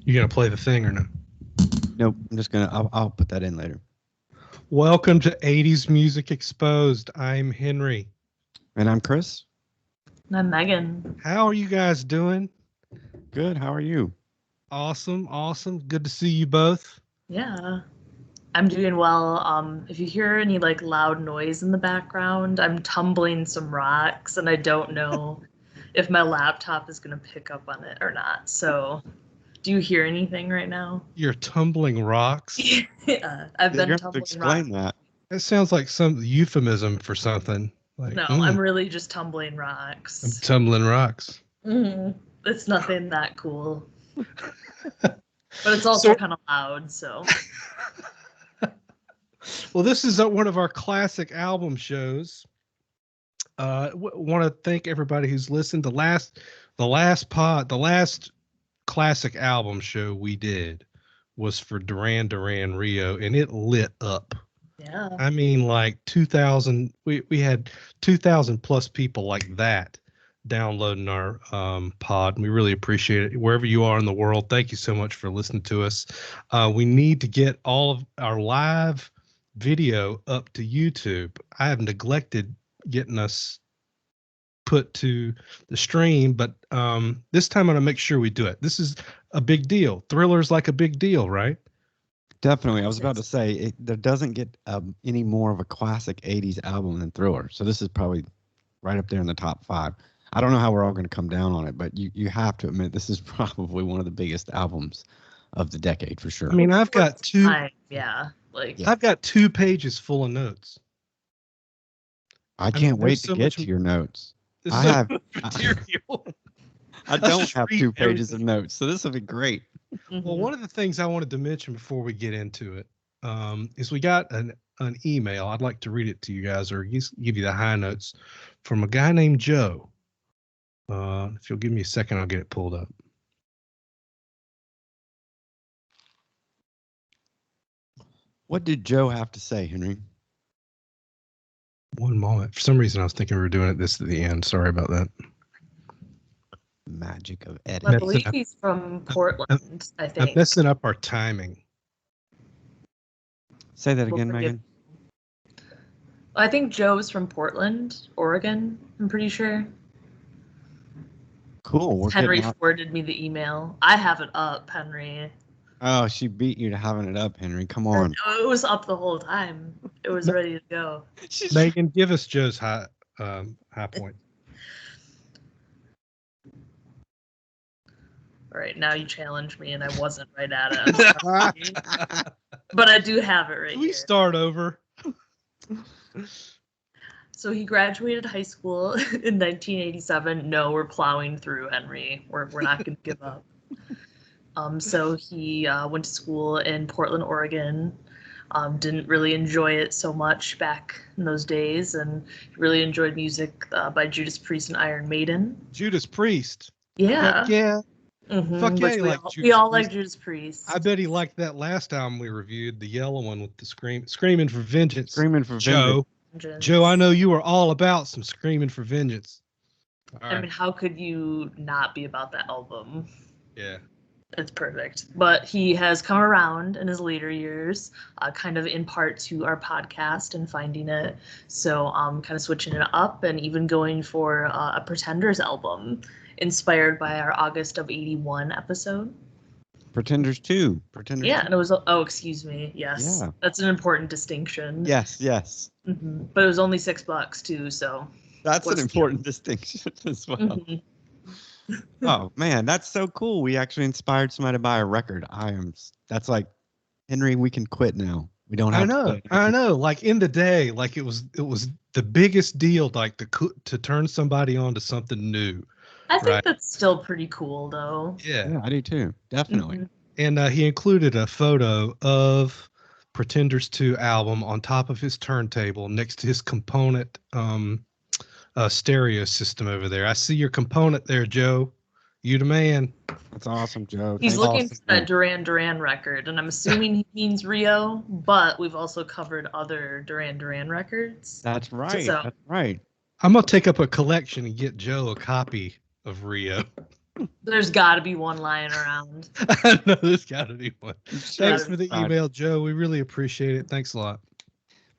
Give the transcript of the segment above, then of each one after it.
You gonna play the thing or no? Nope. I'm just gonna. I'll put that in later. Welcome to 80s Music Exposed. I'm Henry. And I'm Chris. And I'm Megan. How are you guys doing? Good. How are you? Awesome. Good to see you both. Yeah, I'm doing well. If you hear any like loud noise in the background, I'm tumbling some rocks, and I don't know if my laptop is gonna pick up on it or not. So, do you hear anything right now? You're tumbling rocks. Yeah, I've You're been gonna have to tumbling explain rocks. that. That sounds like some euphemism for something. Like, No, I'm really just tumbling I'm rocks. tumbling rocks. It's nothing that cool, but it's also kind of loud. So. Well, this is one of our classic album shows. Want to thank everybody who's listened. The last classic album show we did was for Duran Duran Rio, and it lit up. Yeah. I mean, like 2,000. We had 2,000 plus people like that downloading our pod. And we really appreciate it. Wherever you are in the world, thank you so much for listening to us. We need to get all of our live video up to YouTube. I have neglected getting us put to the stream, but this time I'm gonna make sure we do it. This is a big deal. Thriller's like a big deal, right? Definitely. I was about to say there doesn't get any more of a classic '80s album than Thriller. So this is probably right up there in the top 5. I don't know how we're all going to come down on it, but you have to admit this is probably one of the biggest albums of the decade for sure. I mean, I've got two. I've got 2 pages full of notes. I can't wait to get to your notes. I have material. I don't have 2 pages of notes, so this will be great. Well, one of the things I wanted to mention before we get into it is we got an email. I'd like to read it to you guys or give you the high notes from a guy named Joe. If you'll give me a second, I'll get it pulled up. What did Joe have to say, Henry? One moment. For some reason, I was thinking we were doing this at the end. Sorry about that. Magic of editing. I believe he's from Portland, I think. I'm messing up our timing. Say that again, Megan. I think Joe's from Portland, Oregon, I'm pretty sure. Cool. Henry forwarded me the email. I have it up, Henry. Oh, she beat you to having it up, Henry. Come on. It was up the whole time. It was ready to go. Megan, give us Joe's high point. All right, now you challenge me, and I wasn't right at it. But I do have it right here. We start over. So he graduated high school in 1987. No, we're plowing through, Henry. We're not going to give up. So he went to school in Portland, Oregon. Didn't really enjoy it so much back in those days, and really enjoyed music by Judas Priest and Iron Maiden. Judas Priest. Yeah. Yeah. Mm-hmm. Fuck yeah, we all like Judas Priest. I bet he liked that last album we reviewed, the yellow one with the Screaming for Vengeance. Screaming for Joe. Vengeance. Joe, I know you were all about some Screaming for Vengeance. I mean, how could you not be about that album? Yeah. It's perfect. But he has come around in his later years, kind of in part to our podcast and finding it. So kind of switching it up and even going for a Pretenders album inspired by our August of 81 episode. Pretenders 2. Pretenders. Yeah, and it was, excuse me. Yes. Yeah. That's an important distinction. Yes. Mm-hmm. But it was only $6 too, so. That's an important distinction as well. Mm-hmm. Oh man, that's so cool. We actually inspired somebody to buy a record. That's like, Henry, we can quit now. We don't have I know. Like in the day, like it was the biggest deal, like to turn somebody on to something new. I think that's still pretty cool though. Yeah, I do too. Definitely. Mm-hmm. And he included a photo of Pretenders 2 album on top of his turntable next to his component stereo system over there. I see your component there, Joe. You the man. That's awesome, Joe. He's looking for that Duran Duran record, and I'm assuming he means Rio, but we've also covered other Duran Duran records. That's right. That's right. I'm going to take up a collection and get Joe a copy of Rio. There's got to be one lying around. I know there's got to be one. Sure. Thanks for the email, Joe. We really appreciate it. Thanks a lot.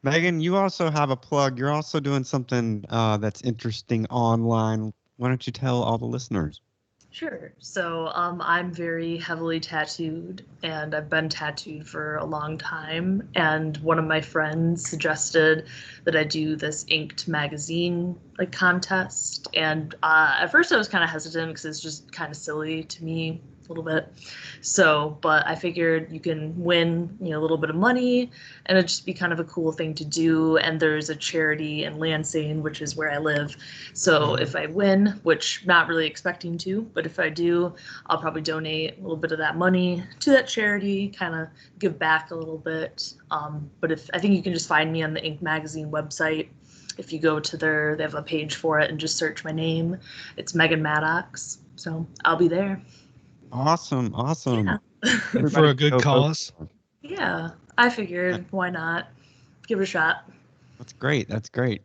Megan, you also have a plug. You're also doing something that's interesting online. Why don't you tell all the listeners? Sure. So I'm very heavily tattooed, and I've been tattooed for a long time. And one of my friends suggested that I do this inked magazine like contest. And at first I was kind of hesitant because it's just kind of silly to me a little bit. So, but I figured you can win, a little bit of money, and it'd just be kind of a cool thing to do. And there's a charity in Lansing, which is where I live. So if I win, which not really expecting to, but if I do, I'll probably donate a little bit of that money to that charity, kind of give back a little bit. But I think you can just find me on the Ink Magazine website. If you go to they have a page for it and just search my name. It's Megan Maddox. So I'll be there. Awesome. Yeah. For a good cause. Yeah, I figured why not give it a shot. That's great. That's great.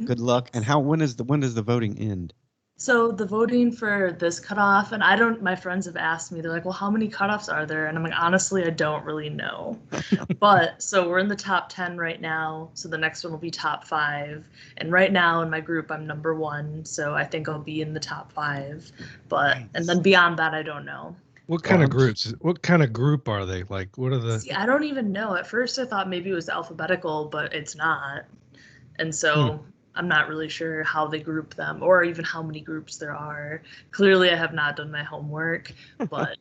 Good luck. And when does the voting end? So the voting for this cutoff, and my friends have asked me, they're like, well, how many cutoffs are there? And I'm like, honestly, I don't really know. But so we're in the top 10 right now. So the next one will be top 5. And right now in my group, I'm number 1. So I think I'll be in the top 5. And then beyond that, I don't know. What kind of groups? What kind of group are they? Like, what are the? See, I don't even know. At first, I thought maybe it was alphabetical, but it's not. And so I'm not really sure how they group them or even how many groups there are. Clearly, I have not done my homework, but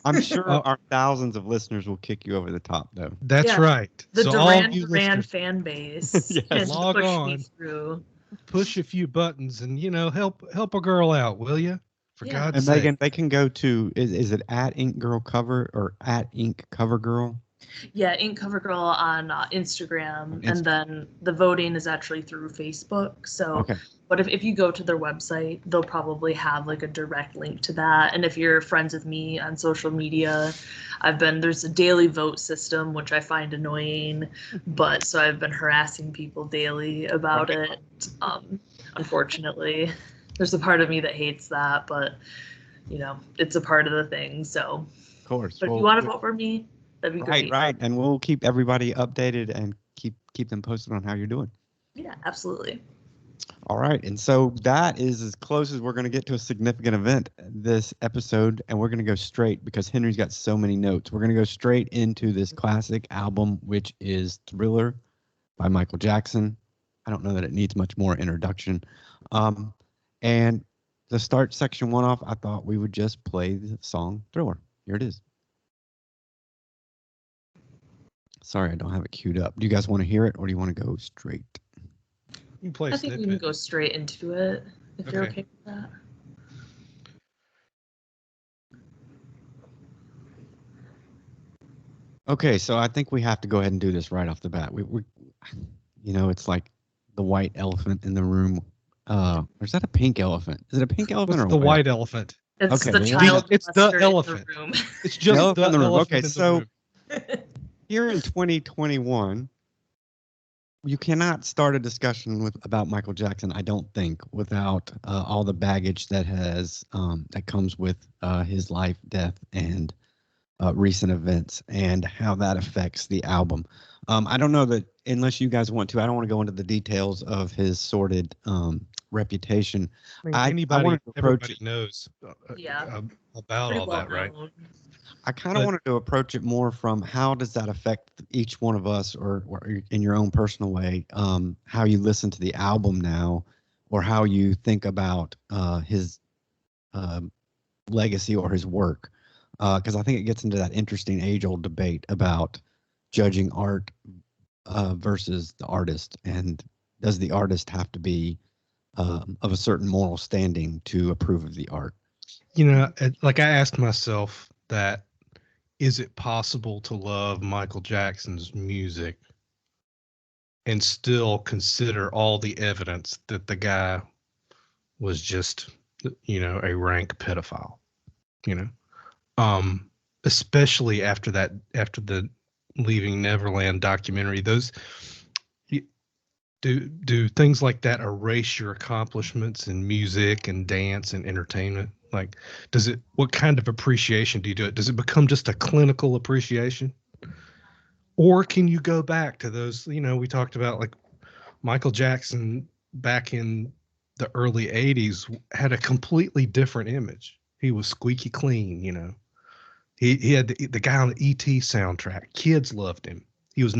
I'm sure our thousands of listeners will kick you over the top, though. That's right. The So Duran fan base Yes. can Log push on. me through. Push a few buttons and help a girl out, will you? For God's And sake. Megan, they can go to is it at Ink Girl Cover or at Ink Cover Girl? Yeah, Ink Cover Girl on Instagram, and then the voting is actually through Facebook. So, but if you go to their website, they'll probably have like a direct link to that. And if you're friends with me on social media, there's a daily vote system, which I find annoying, but so I've been harassing people daily about it. Unfortunately, there's a part of me that hates that, but it's a part of the thing. So, Of course. but if you want to vote for me, that'd be great. Right. And we'll keep everybody updated and keep them posted on how you're doing. Yeah, absolutely. All right. And so that is as close as we're going to get to a significant event this episode. And we're going to go straight, because Henry's got so many notes, we're going to go straight into this classic album, which is Thriller by Michael Jackson. I don't know that it needs much more introduction. And to start section 1 off, I thought we would just play the song Thriller. Here it is. Sorry, I don't have it queued up. Do you guys want to hear it, or do you want to go straight? You can play I think we can go straight into it if you're okay with that. Okay, so I think we have to go ahead and do this right off the bat. We it's like the white elephant in the room. Or is that a pink elephant? Is it a pink elephant or the white elephant? It's the child. It's the elephant. It's just the elephant in the room. Okay, so here in 2021, you cannot start a discussion about Michael Jackson, I don't think, without all the baggage that comes with his life, death, and recent events, and how that affects the album. I don't know that, unless you guys want to, I don't want to go into the details of his sordid reputation. Everybody knows about all well that, right? I kind of wanted to approach it more from how does that affect each one of us, or in your own personal way, how you listen to the album now, or how you think about his legacy or his work. Because I think it gets into that interesting age-old debate about judging art versus the artist, and does the artist have to be of a certain moral standing to approve of the art? Like I asked myself that, is it possible to love Michael Jackson's music and still consider all the evidence that the guy was just, a rank pedophile, especially after the Leaving Neverland documentary? Do things like that erase your accomplishments in music and dance and entertainment? Like, what kind of appreciation do you do it? Does it become just a clinical appreciation? Or can you go back to those, we talked about like Michael Jackson back in the early 80s had a completely different image. He was squeaky clean. He had the guy on the ET soundtrack. Kids loved him. He's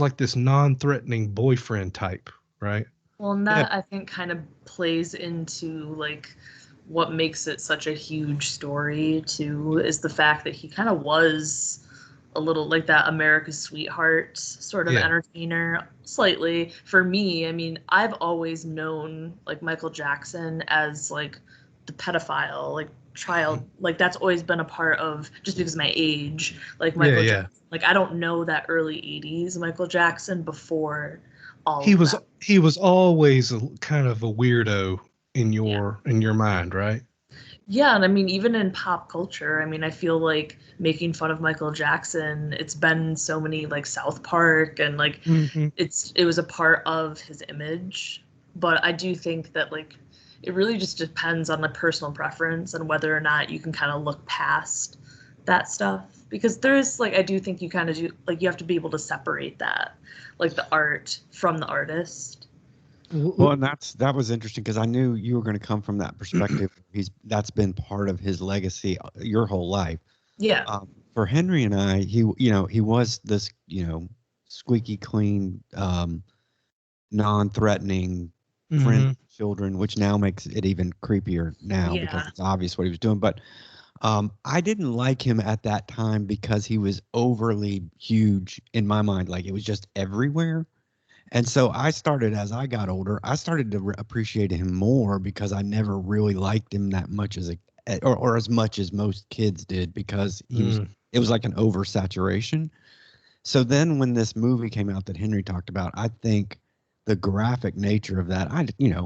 like this non-threatening boyfriend type, right? Well, and Yeah. that I think kind of plays into like what makes it such a huge story too is the fact that he kind of was a little like that America's sweetheart sort of Yeah. entertainer slightly. For me, I mean, I've always known like Michael Jackson as like the pedophile, like child, like that's always been a part of just because of my age, like Michael Yeah. Jackson. Like I don't know that early 80s Michael Jackson before all He of was that. he was always a kind of a weirdo in your mind, right? Yeah, and I mean, even in pop culture, I mean, I feel like making fun of Michael Jackson, it's been so many like South Park and like Mm-hmm. it was a part of his image. But I do think that like it really just depends on the personal preference and whether or not you can kind of look past that stuff. Because there's like I do think you kind of do like you have to be able to separate that, like the art from the artist. Well, and that was interesting because I knew you were going to come from that perspective. That's been part of his legacy your whole life. Yeah. For Henry and I, he was this, squeaky clean, non-threatening friend Mm-hmm. of children, which now makes it even creepier now because Yeah. it's obvious what he was doing. But I didn't like him at that time because he was overly huge in my mind. Like it was just everywhere. And so as I got older, I started to appreciate him more because I never really liked him that much or as much as most kids did because it was like an oversaturation. So then when this movie came out that Henry talked about, I think the graphic nature of that,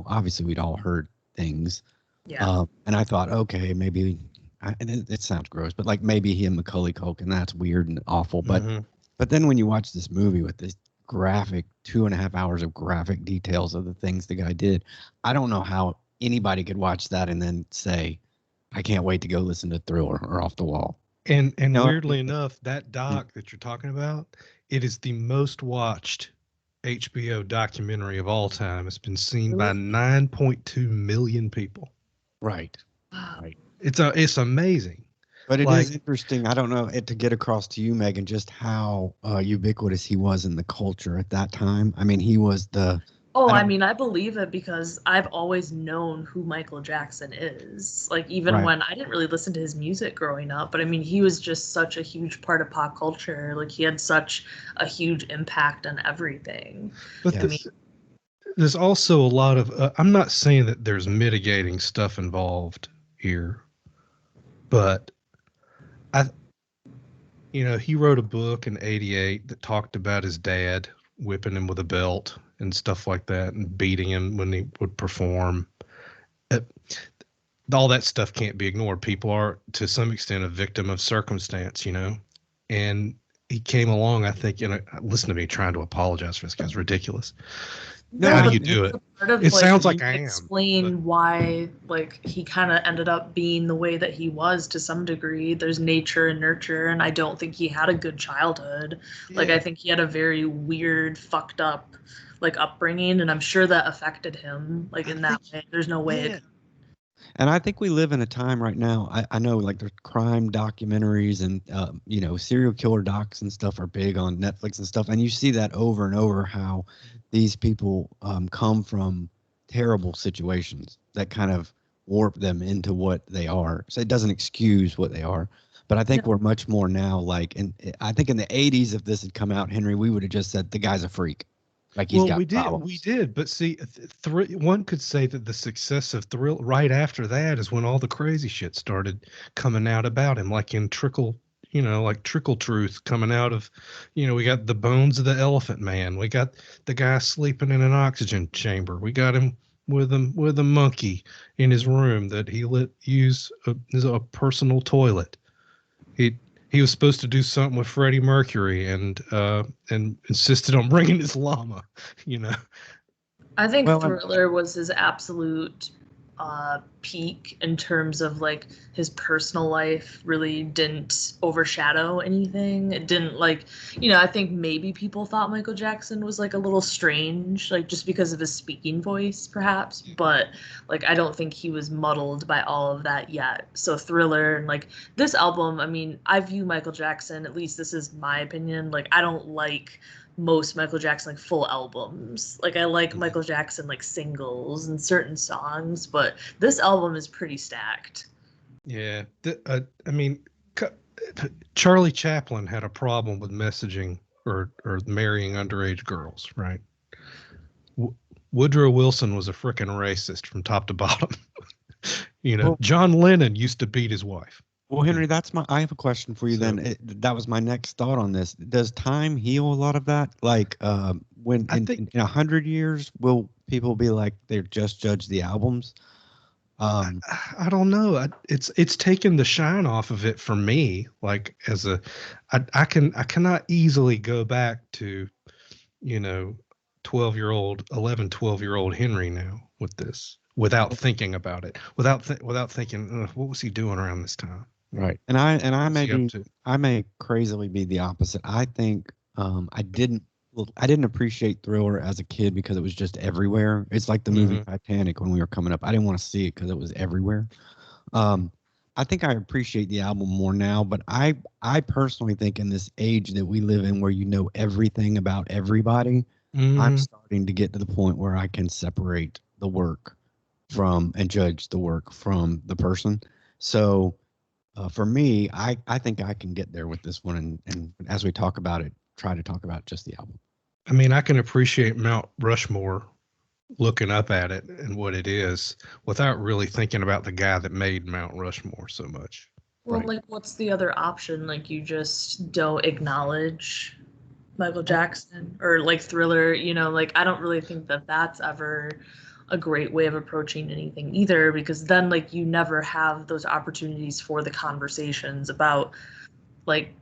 obviously we'd all heard things. Yeah. And I thought, okay, maybe, and it sounds gross, but like maybe he and Macaulay Culkin, that's weird and awful. Mm-hmm. But then when you watch this movie with this graphic 2.5 hours of graphic details of the things the guy did, I don't know how anybody could watch that and then say, I can't wait to go listen to Thriller or Off the Wall. And No, weirdly enough, that doc that you're talking about, it is the most watched HBO documentary of all time. It's been seen by Really? 9.2 million people. right. Wow. Right. It's amazing. But it Like, is interesting. I don't know to get across to you, Megan, just how ubiquitous he was in the culture at that time. I mean, he was Oh, I I don't mean, I believe it because I've always known who Michael Jackson is. Like, even right. when I didn't really listen to his music growing up, but I mean, he was just such a huge part of pop culture. Like, he had such a huge impact on everything. but I mean, there's also a lot of. I'm not saying that there's mitigating stuff involved here, but I, he wrote a book in '88 that talked about his dad whipping him with a belt and stuff like that, and beating him when he would perform. Uh, all that stuff can't be ignored. People are, to some extent, a victim of circumstance, And he came along, I think, listen to me trying to apologize for this guy's ridiculous. No, no, How do but you I, do that's it? a part of It like sounds like I am. But explain why like he kind of ended up being the way that he was to some degree. There's nature and nurture, and I don't think he had a good childhood. Like I yeah. think he had a very weird, fucked up like upbringing, and I'm sure that affected him like I in that think way. There's no way it yeah. And I think we live in a time right now. I know like there's crime documentaries and serial killer docs and stuff are big on Netflix and stuff. And you see that over and over how these people come from terrible situations that kind of warp them into what they are. So it doesn't excuse what they are. But I think no. we're much more now like, and I think in the 80s, if this had come out, Henry, we would have just said the guy's a freak. Like he's well, got we problems. did. But see, one could say that the success of Thrill right after that is when all the crazy shit started coming out about him, like in like Trickle Truth coming out of, we got the bones of the Elephant Man. We got the guy sleeping in an oxygen chamber. We got him with a monkey in his room that he let use as a personal toilet. He he was supposed to do something with Freddie Mercury and insisted on bringing his llama. You know. I think Well, Thriller was his absolute peak in terms of like his personal life really didn't overshadow anything. It didn't like, I think maybe people thought Michael Jackson was like a little strange, like just because of his speaking voice perhaps, but like I don't think he was muddled by all of that yet. So Thriller and like this album, I mean, I view Michael Jackson, at least this is my opinion, like I don't like most Michael Jackson like full albums. Like I like Michael Jackson like singles and certain songs, but this album is pretty stacked. Yeah, I mean, Charlie Chaplin had a problem with messaging or marrying underage girls, right? Woodrow Wilson was a frickin' racist from top to bottom. Well, John Lennon used to beat his wife. well, Henry, I have a question for you So- then. That was my next thought on this. Does time heal a lot of that? Like, when I in, think- in 100 years, will people be like, they just judge the albums? I don't know. It's taken the shine off of it for me. Like I cannot easily go back to, 12-year-old Henry now with this without thinking about it, without thinking, what was he doing around this time? Right. And I What's he up to? I may crazily be the opposite. I think I didn't appreciate Thriller as a kid because it was just everywhere. It's like the movie Titanic when we were coming up. I didn't want to see it because it was everywhere. I think I appreciate the album more now, but I personally think in this age that we live in where you know everything about everybody, I'm starting to get to the point where I can separate the work from and judge the work from the person. So for me, I think I can get there with this one, and as we talk about it, try to talk about just the album. I mean, I can appreciate Mount Rushmore looking up at it and what it is without really thinking about the guy that made Mount Rushmore so much. Well, Right. like what's the other option? Like you just don't acknowledge Michael Jackson or like Thriller, like I don't really think that that's ever a great way of approaching anything either, because then like you never have those opportunities for the conversations about like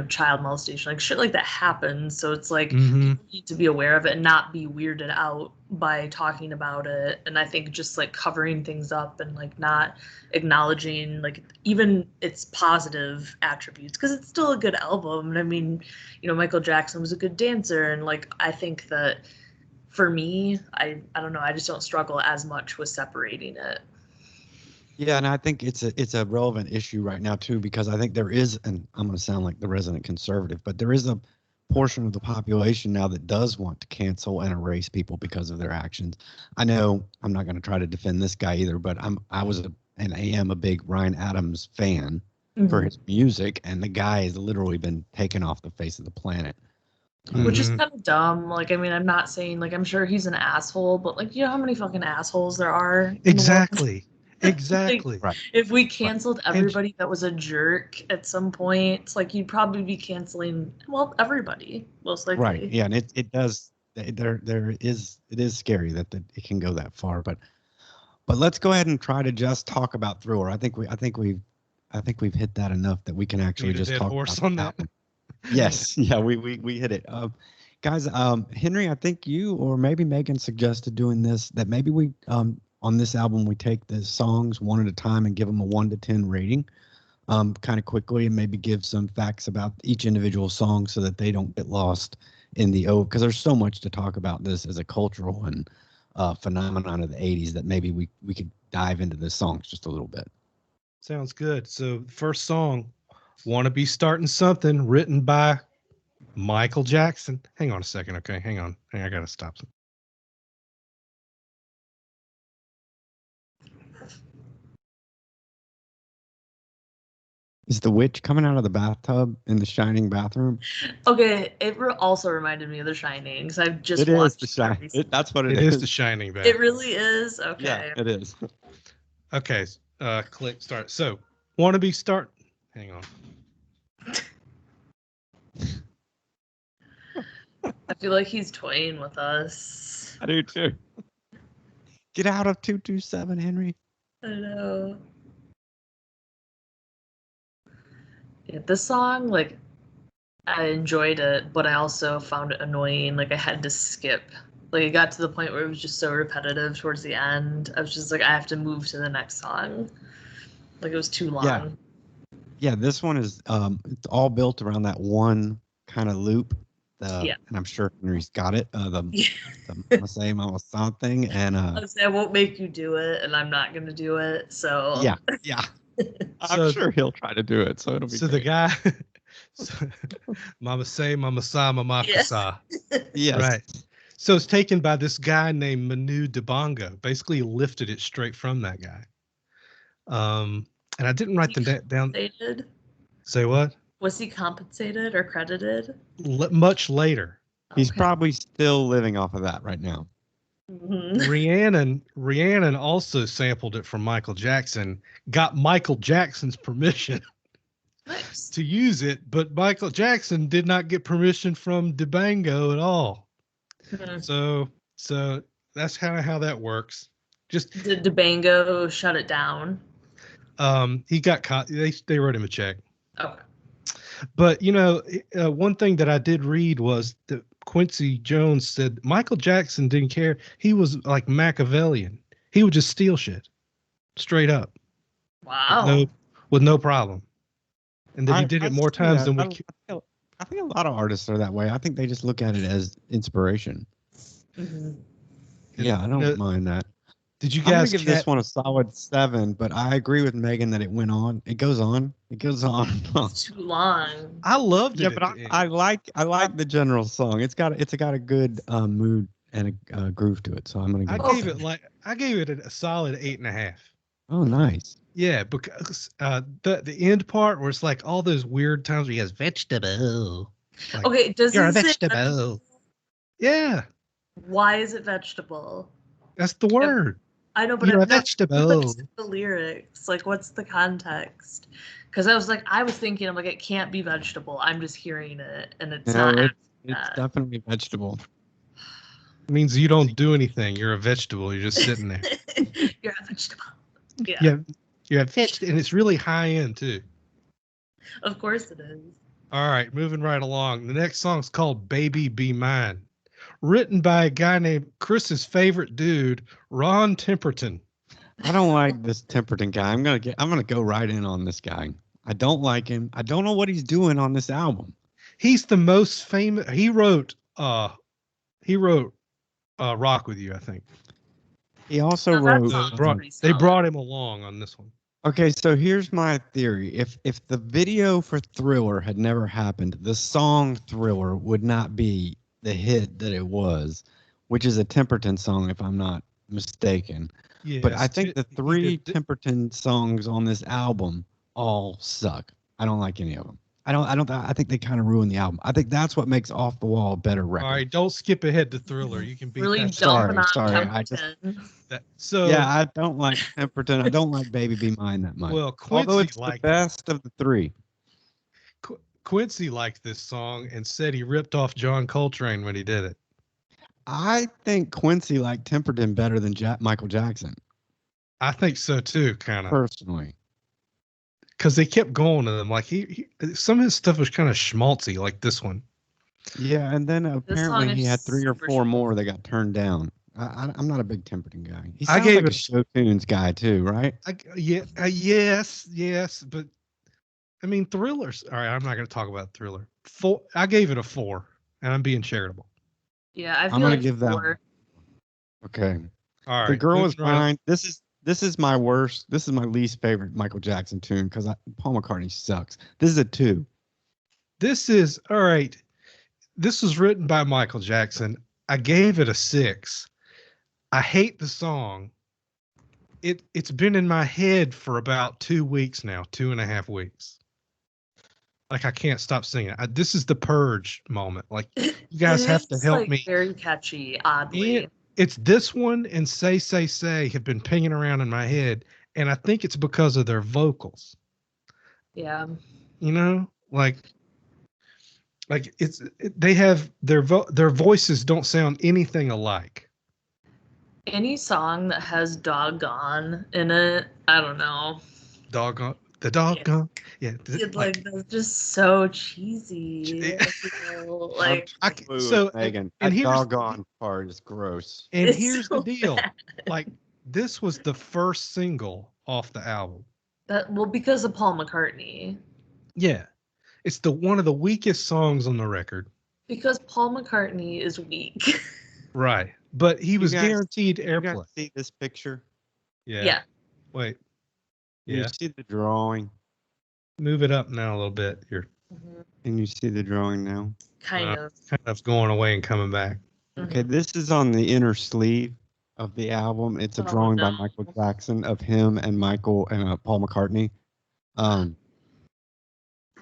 child molestation, like shit like that happens. So it's like people need to be aware of it and not be weirded out by talking about it. And I think just like covering things up and like not acknowledging like even its positive attributes, because it's still a good album. And I mean, Michael Jackson was a good dancer, and like I think that for me, I don't know, I just don't struggle as much with separating it. Yeah, and I think it's a relevant issue right now too, because I think there is, and I'm going to sound like the resident conservative, but there is a portion of the population now that does want to cancel and erase people because of their actions. I know I'm not going to try to defend this guy either, but and I am a big Ryan Adams fan for his music, and the guy has literally been taken off the face of the planet. Which is kind of dumb. Like, I mean, I'm not saying like I'm sure he's an asshole, but like, how many fucking assholes there are? Exactly. Exactly. Like, Right. if we canceled everybody that was a jerk at some point, like you'd probably be canceling everybody most likely. Right. Yeah, and it does. It is scary that it can go that far, but let's go ahead and try to just talk about Thriller. I think we've hit that enough that we can actually Beat a just dead talk horse about on that that. one. Yes. Yeah, we hit it. Guys, Henry, I think you or maybe Megan suggested doing this, that maybe we on this album we take the songs one at a time and give them a 1 to 10 rating kind of quickly, and maybe give some facts about each individual song so that they don't get lost in the because there's so much to talk about this as a cultural and phenomenon of the 80s that maybe we could dive into the songs just a little bit. Sounds good. So first song, "Wanna Be Starting Something," written by Michael Jackson. Hang on a second, okay? Hang on. I gotta stop. Is the witch coming out of the bathtub in the Shining bathroom? Okay, it also reminded me of The Shining because I've just It is watched the Shining. recently. That's what It is. is The Shining Bath. It really is? Okay. Yeah, it is. Okay, click start. So, "Wanna Be Start." Hang on. I feel like he's toying with us. I do too. Get out of 227, Henry. I know. Yeah, this song, like, I enjoyed it, but I also found it annoying. Like, I had to skip Like it got to the point where it was just so repetitive towards the end. I was just like, I have to move to the next song. Like it was too long. Yeah, this one is it's all built around that one kind of loop. And I'm sure Henry's got it. The Mama Say Mama Sa thing, and I won't make you do it, and I'm not gonna do it. So yeah. I'm sure he'll try to do it, so it'll be. So great. the guy, Mama Say Mama Sa Mama Sa. Yes. Right. So it's taken by this guy named Manu Dibango. Basically lifted it straight from that guy. And I didn't write them down. Say what? Was he compensated or credited? Much later. He's probably still living off of that right now. Mm-hmm. Rhiannon also sampled it from Michael Jackson, got Michael Jackson's permission to use it, but Michael Jackson did not get permission from Dibango at all. So that's kind of how that works. Just did Dibango shut it down? He got caught. They wrote him a check. Okay. But one thing that I did read was that Quincy Jones said Michael Jackson didn't care. He was like Machiavellian. He would just steal shit, straight up. Wow. With no problem. And then he did it more times than we. I think a lot of artists are that way. I think they just look at it as inspiration. Mm-hmm. Yeah, I don't mind that. Did you guys give this one a solid 7? But I agree with Megan that it went on. It goes on. It goes on. It's too long. I loved it. Yeah, but I like the general song. It's got a good mood and a groove to it. So I'm gonna. I gave it a solid 8.5. Oh, nice. Yeah, because the end part where it's like all those weird times where he has vegetable. Like, okay, does you're it a vegetable? Yeah. Why is it vegetable? That's the word. I know, but you're a vegetable. The lyrics, like, what's the context? Because I was thinking, I'm like, it can't be vegetable. I'm just hearing it, and it's not. It's definitely vegetable. It means you don't do anything. You're a vegetable. You're just sitting there. You're a vegetable. Yeah. Yeah. You're a vegetable, and it's really high end too. Of course it is. All right, moving right along. The next song's called "Baby Be Mine," written by a guy named Chris's favorite dude, Ron Temperton. I don't like this Temperton guy. I'm gonna go right in on this guy. I don't like him. I don't know what he's doing on this album. He's the most famous. He wrote Rock with You, I think. He also wrote. They brought him along on this one. Okay, so here's my theory. If the video for Thriller had never happened, the song Thriller would not be the hit that it was, which is a Temperton song, if I'm not mistaken. Yes, but I think the 3 Temperton songs on this album all suck. I don't like any of them. I think they kind of ruin the album. I think that's what makes Off the Wall a better record. All right, don't skip ahead to Thriller. You can be really sorry. So yeah, I don't like Temperton. I don't like Baby Be Mine that much. Well, Quincy although it's the best of the 3. Quincy liked this song and said he ripped off John Coltrane when he did it. I think Quincy liked Temperton better than Michael Jackson. I think so too, kind of personally. Because they kept going to them. Like he some of his stuff was kind of schmaltzy, like this one. Yeah, and then apparently he had 3 or 4 more that got turned down. I'm not a big Temperton guy. He sounds like a show tunes guy too, right? Yes, but I mean Thrillers. All right, I'm not going to talk about Thriller. I gave it a 4, and I'm being charitable. Yeah, I'm going to give 4. That. Okay. All right. The Girl Is Mine. This is my worst. This is my least favorite Michael Jackson tune because Paul McCartney sucks. This is a 2. This is all right. This was written by Michael Jackson. I gave it a 6. I hate the song. It's been in my head for about 2 weeks now, 2.5 weeks. Like I can't stop singing it. This is the purge moment. Like you guys have to help me. Very catchy, oddly. It's this one and Say have been pinging around in my head, and I think it's because of their vocals. Yeah. You know, like they have their voices don't sound anything alike. Any song that has doggone in it, I don't know. Doggone. The doggone. Yeah. It's like that's just so cheesy. It- Like so Megan, and that here's doggone part is gross. and it's here's the so deal. bad. Like this was the first single off the album. That well because of Paul McCartney. Yeah. It's the one of the weakest songs on the record. Because Paul McCartney is weak. Right. But he was guys- guaranteed You guys airplay. see this picture? Yeah. Yeah. Wait. You Yeah. see the drawing? Move it up now a little bit. You're Can you see the drawing now? Kind of. kind of going away and coming back. Okay, this is on the inner sleeve of the album. It's a Oh, drawing by no. Michael Jackson of him and Michael and Paul McCartney,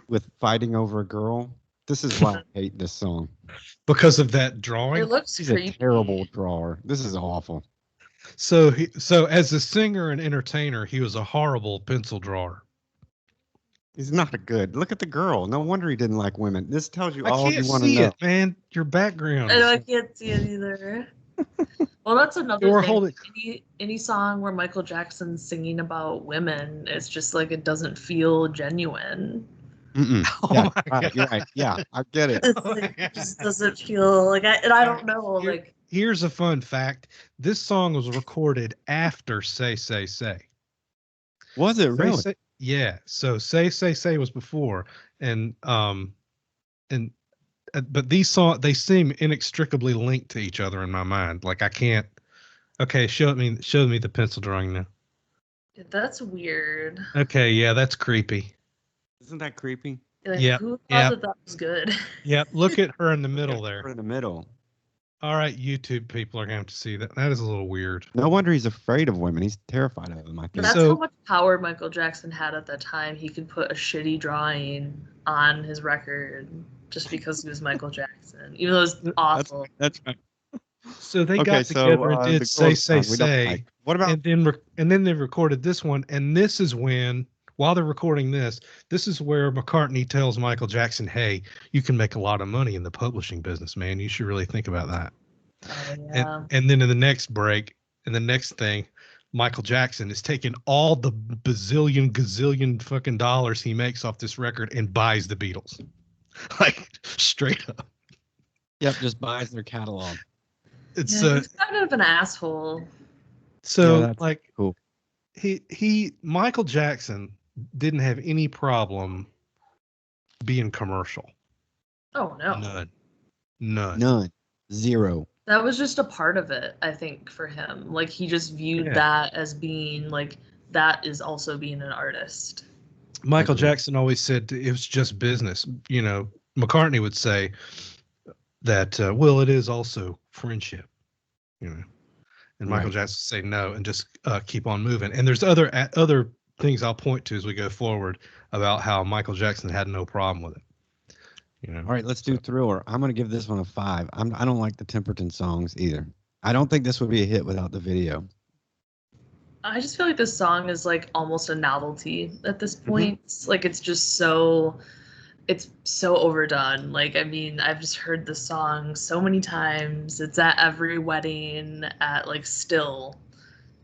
with fighting over a girl. This is why I hate this song. Because of that drawing. It looks He's a creepy. terrible drawer. This is awful. So as a singer and entertainer, he was a horrible pencil drawer. He's not a good. Look at the girl. No wonder he didn't like women. This tells you I all you can't want to see know. it, man. Your background. I know I is- can't see it either. Well, that's another Or thing. hold it- Any song where Michael Jackson's singing about women, it's just like it doesn't feel genuine. Mm-mm. Oh Yeah, my right, God. you're right. Yeah, I get it. It's Oh my like God. it just doesn't feel like I don't know like Here's a fun fact. This song was recorded after Say Say Say. Was it really? Yeah. So Say was before, and but these songs they seem inextricably linked to each other in my mind. Like I can't. Okay, show me the pencil drawing now. that's weird. Okay, yeah, that's creepy. Isn't that creepy? Like, Yep, who thought yep. that was good? Yeah, look at her in the middle Look at her there. in the middle. All right, YouTube people are going to have to see that. That is a little weird. No wonder he's afraid of women. He's terrified of them, I think. That's So- how much power Michael Jackson had at that time. He could put a shitty drawing on his record just because he was Michael Jackson, even though it was awful. That's right. So they Okay, got so, together and the did girls Say song we don't Say, like. What about and then they recorded this one, and this is when, while they're recording this is where McCartney tells Michael Jackson, "Hey, you can make a lot of money in the publishing business, man. You should really think about that." Oh, yeah. And then in the next break, and the next thing, Michael Jackson is taking all the bazillion gazillion fucking dollars he makes off this record and buys the Beatles, like straight up. Yep, just buys their catalog. It's Yeah, he's kind of an asshole. so Yeah, that's like cool. Michael Jackson didn't have any problem being commercial. Oh no. None. None. Zero. That was just a part of it, I think, for him. Like he just viewed Yeah. that as being like that is also being an artist. Michael Agreed. Jackson always said it was just business. You know, McCartney would say that, well, it is also friendship, you know, and Michael Right. Jackson would say no and just keep on moving. And there's other things I'll point to as we go forward about how Michael Jackson had no problem with it. You know, All right, let's do Thriller. I'm going to give this one a 5. I don't like the Temperton songs either. I don't think this would be a hit without the video. I just feel like this song is like almost a novelty at this Mm-hmm. point. Like it's just it's so overdone. Like I mean, I've just heard the song so many times. It's at every wedding at like still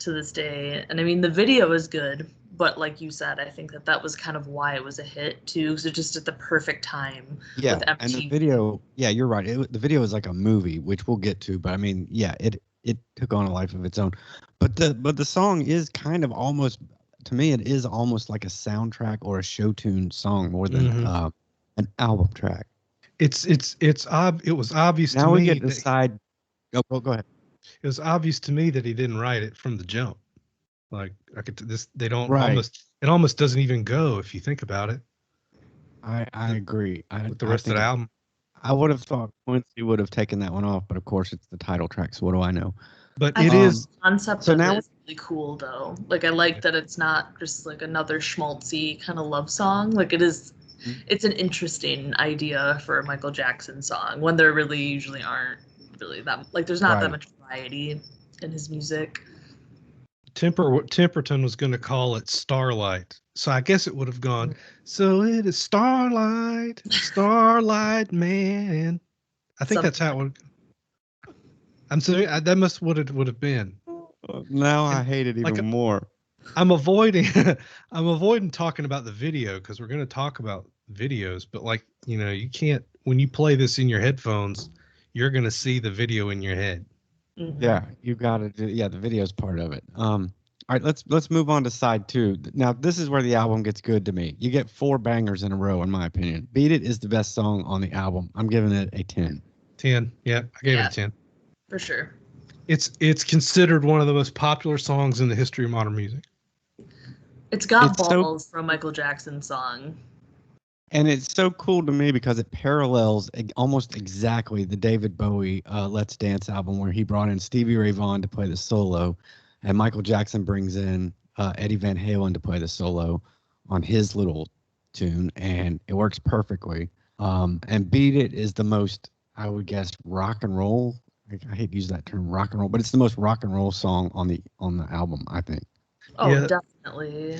to this day. And I mean, the video is good, but like you said, I think that was kind of why it was a hit too, because it's just at the perfect time. Yeah, With and the MTV. video, yeah, you're right. The video is like a movie, which we'll get to, but I mean, yeah, it took on a life of its own. But the song is kind of almost, to me, it is almost like a soundtrack or a show tune song more than Mhm. an album track. it was obvious Now to we me get to that decide. Go ahead. it was obvious to me that he didn't write it from the jump. Like I could this they don't Right. it almost doesn't even go if you think about it I agree. with the rest of think the album. I would have thought Quincy would have taken that one off, but of course it's the title track. So what do I know? But I it think is the concept so of now- it is really cool though. Like I like that it's not just like another schmaltzy kind of love song. Like it is Mhm. it's an interesting idea for a Michael Jackson song when there really usually aren't really that like there's not that Right. much variety in his music. Temperton was going to call it Starlight, so I guess it would have gone. So it is Starlight, Starlight Man. I think that's how it would. I'm sorry, that would have been. Now I And hate it even like a- more. I'm avoiding I'm avoiding talking about the video because we're going to talk about videos, but like, you can't when you play this in your headphones, you're going to see the video in your head. Yeah, you got to do. Yeah, the video's part of it. All right, let's move on to side two. Now, this is where the album gets good to me. You get 4 bangers in a row, in my opinion. "Beat It" is the best song on the album. I'm giving it a 10. 10. Yeah, I gave it a 10. For sure. It's considered one of the most popular songs in the history of modern music. It's got It's so- balls from Michael Jackson's song. And it's so cool to me because it parallels almost exactly the David Bowie "Let's Dance" album, where he brought in Stevie Ray Vaughan to play the solo, and Michael Jackson brings in Eddie Van Halen to play the solo on his little tune, and it works perfectly. And "Beat It" is the most, I would guess, rock and roll. I hate to use that term, rock and roll, but it's the most rock and roll song on the album, I think. Oh, Yeah. definitely.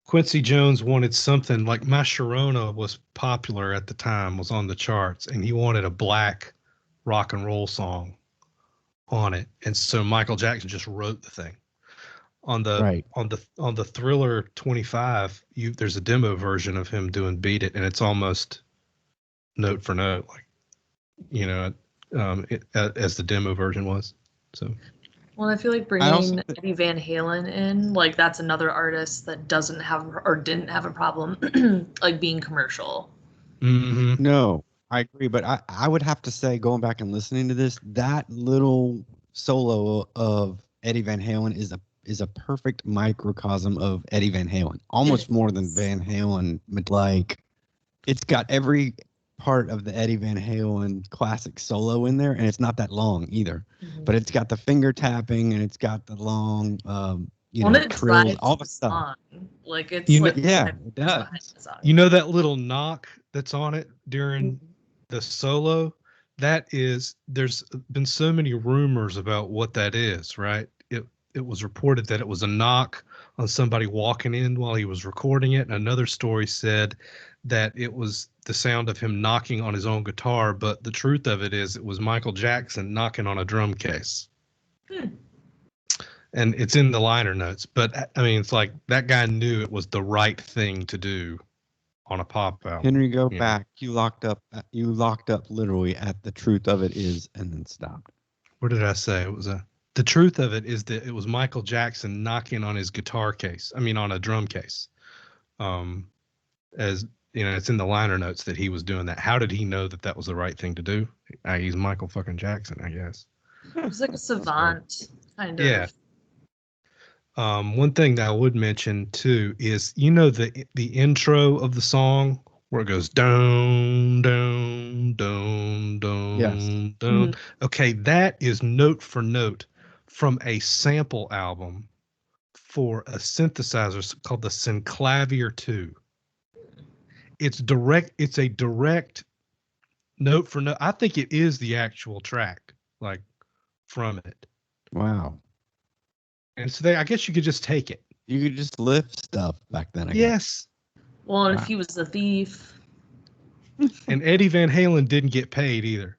Quincy Jones wanted something like "My Sharona" was popular at the time, was on the charts, and he wanted a black rock and roll song on it. And so Michael Jackson just wrote the thing. On the Right. on the Thriller 25, there's a demo version of him doing "Beat It," and it's almost note for note, like as the demo version was. So. Well, I feel like bringing Eddie Van Halen in, like that's another artist that doesn't have or didn't have a problem like being commercial. Mm-hmm. No, I agree, but I would have to say, going back and listening to this, that little solo of Eddie Van Halen is a perfect microcosm of Eddie Van Halen, almost more than Van Halen. Like, it's got every part of the Eddie Van Halen classic solo in there, and it's not that long either. But it's got the finger tapping, and it's got the long, trills, all the stuff. Like it's yeah, it does. You know that little knock that's on it during the solo? There's been so many rumors about what that is, right? It was reported that it was a knock on somebody walking in while he was recording it. And another story said that it was the sound of him knocking on his own guitar. But the truth of it is it was Michael Jackson knocking on a drum case. And it's in the liner notes. But I mean, it's like that guy knew it was the right thing to do on a pop album. Henry, go back. You locked up literally at "the truth of it is," and then stopped. What did I say? The truth of it is that it was Michael Jackson knocking on his guitar case. I mean, on a drum case. As you know, it's in the liner notes that he was doing that. How did he know that that was the right thing to do? He's Michael fucking Jackson, I guess. He's like a savant, kind of. Yeah. One thing that I would mention too is the intro of the song where it goes down, down, down, down, Yes. down. Okay, that is note for note from a sample album for a synthesizer called the Synclavier 2. It's a direct note for note. I think it is the actual track, like from it. Wow. And so I guess you could just take it. You could just lift stuff back then, I guess. Yes. Well, and if he was a thief. And Eddie Van Halen didn't get paid either.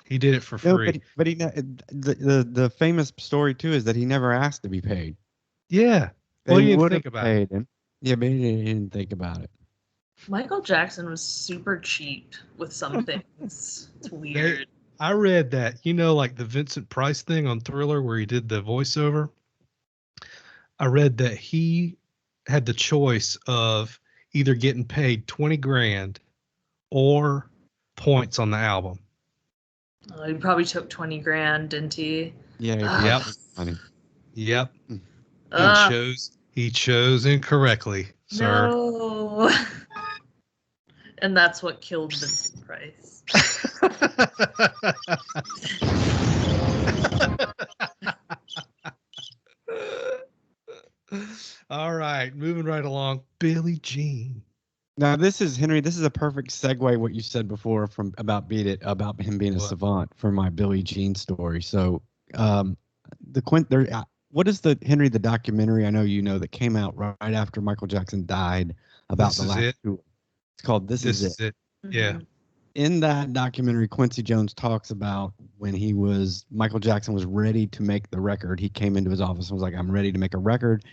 He did it for free. But the famous story too is that he never asked to be paid. Yeah. Well, he didn't think about it. Yeah, but he didn't think about it. Michael Jackson was super cheap with some things. It's weird. I read that, like the Vincent Price thing on Thriller where he did the voiceover. I read that he had the choice of either getting paid 20 grand or points on the album. He probably took 20 grand, didn't he? Yeah. Yep. Funny. Yep. He chose incorrectly, sir. No. And that's what killed Vincent Price. All right, moving right along. Billie Jean. Now this is Henry. This is a perfect segue. What you said before about "Beat It," about him being a savant, for my Billie Jean story. So, what is the Henry the documentary? I know you know that came out right after Michael Jackson died about the last tour. It's called "This Is It." Yeah. In that documentary, Quincy Jones talks about when Michael Jackson was ready to make the record. He came into his office and was like, "I'm ready to make a record."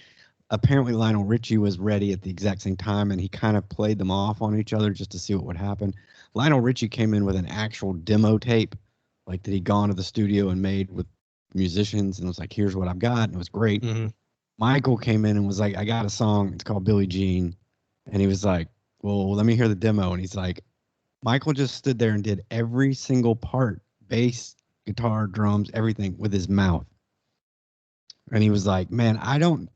apparently Lionel Richie was ready at the exact same time, and he kind of played them off on each other just to see what would happen. Lionel Richie came in with an actual demo tape, like that he'd gone to the studio and made with musicians, and was like, "Here's what I've got," and it was great. Mm-hmm. Michael came in and was like, "I got a song. It's called Billie Jean," and he was like, "Well, let me hear the demo." And he's like, Michael just stood there and did every single part, bass, guitar, drums, everything with his mouth. And he was like, "Man, I don't."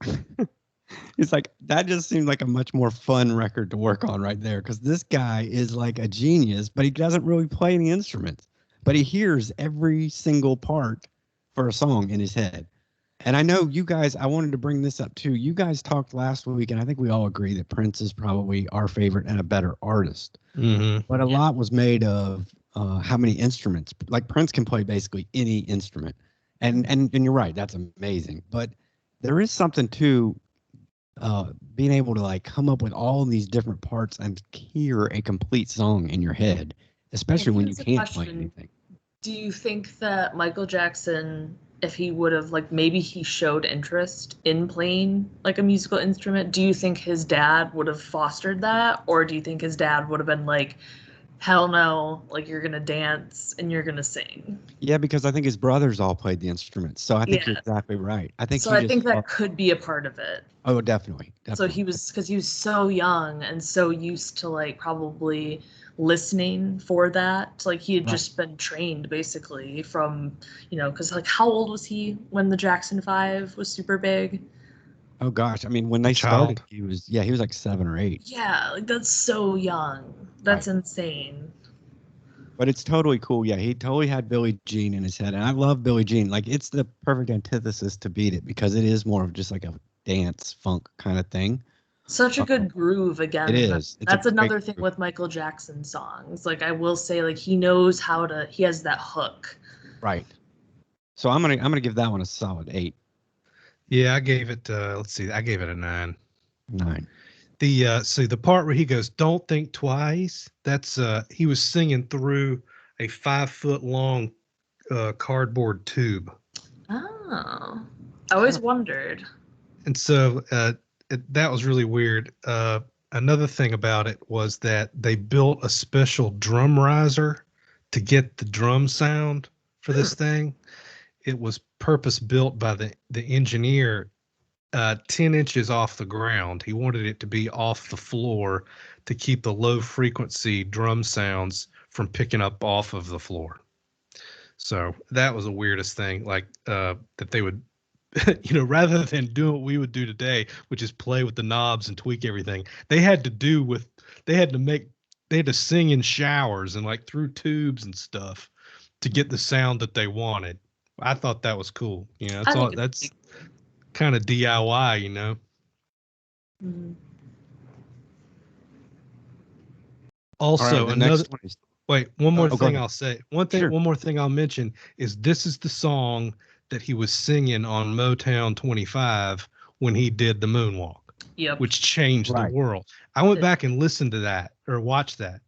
It's like that just seemed like a much more fun record to work on right there, because this guy is like a genius, but he doesn't really play any instruments. But he hears every single part for a song in his head. And I know you guys, I wanted to bring this up too. You guys talked last week, and I think we all agree that Prince is probably our favorite and a better artist. Mm-hmm. But a lot was made of how many instruments. Like Prince can play basically any instrument, and you're right, that's amazing. But there is something to being able to like come up with all of these different parts and hear a complete song in your head, especially when you Here's a can't play question. anything. Do you think that Michael Jackson, if he would have, like, maybe he showed interest in playing like a musical instrument, do you think his dad would have fostered that? Or do you think his dad would have been like, hell no, like you're gonna dance and you're gonna sing? Yeah, because I think his brothers all played the instruments. So I think you're Yeah. exactly right. I think So he I just think that could be a part of it. oh, definitely, So definitely. because he was so young and so used to like probably listening for that. Like he had Right. just been trained basically from, because like how old was he when the Jackson 5 was super big? Oh gosh, I mean, when they started, Child. he was he was like 7 or 8. Yeah, like that's so young. That's Right. insane. But it's totally cool. Yeah, he totally had Billie Jean in his head, and I love Billie Jean. Like it's the perfect antithesis to Beat It, because it is more of just like a dance funk kind of thing. Such a good groove It again. is. It's a That's great another thing groove. with Michael Jackson songs. Like I will say, like he has that hook. Right. So I'm gonna give that one a solid 8, Yeah, I gave it. Let's see, I gave it a 9. 9. See the part where he goes, "Don't think twice." That's he was singing through a 5 foot long cardboard tube, Oh. I always wondered. and so that was really weird. Another thing about it was that they built a special drum riser to get the drum sound for this thing. It was purpose built by the engineer 10 inches off the ground. He wanted it to be off the floor to keep the low frequency drum sounds from picking up off of the floor. So that was the weirdest thing, like that they would, rather than do what we would do today, which is play with the knobs and tweak everything, they had to make, they had to sing in showers and like through tubes and stuff to get the sound that they wanted. I thought that was cool. I It's all think it's that's kind of DIY. Mhm. All right, Also, the another next one is wait, one more go thing ahead. I'll say. Sure. One more thing I'll mention is this is the song that he was singing on Motown 25 when he did the moonwalk, Yep. which changed the Right. world. I went back and listened to that or watched that,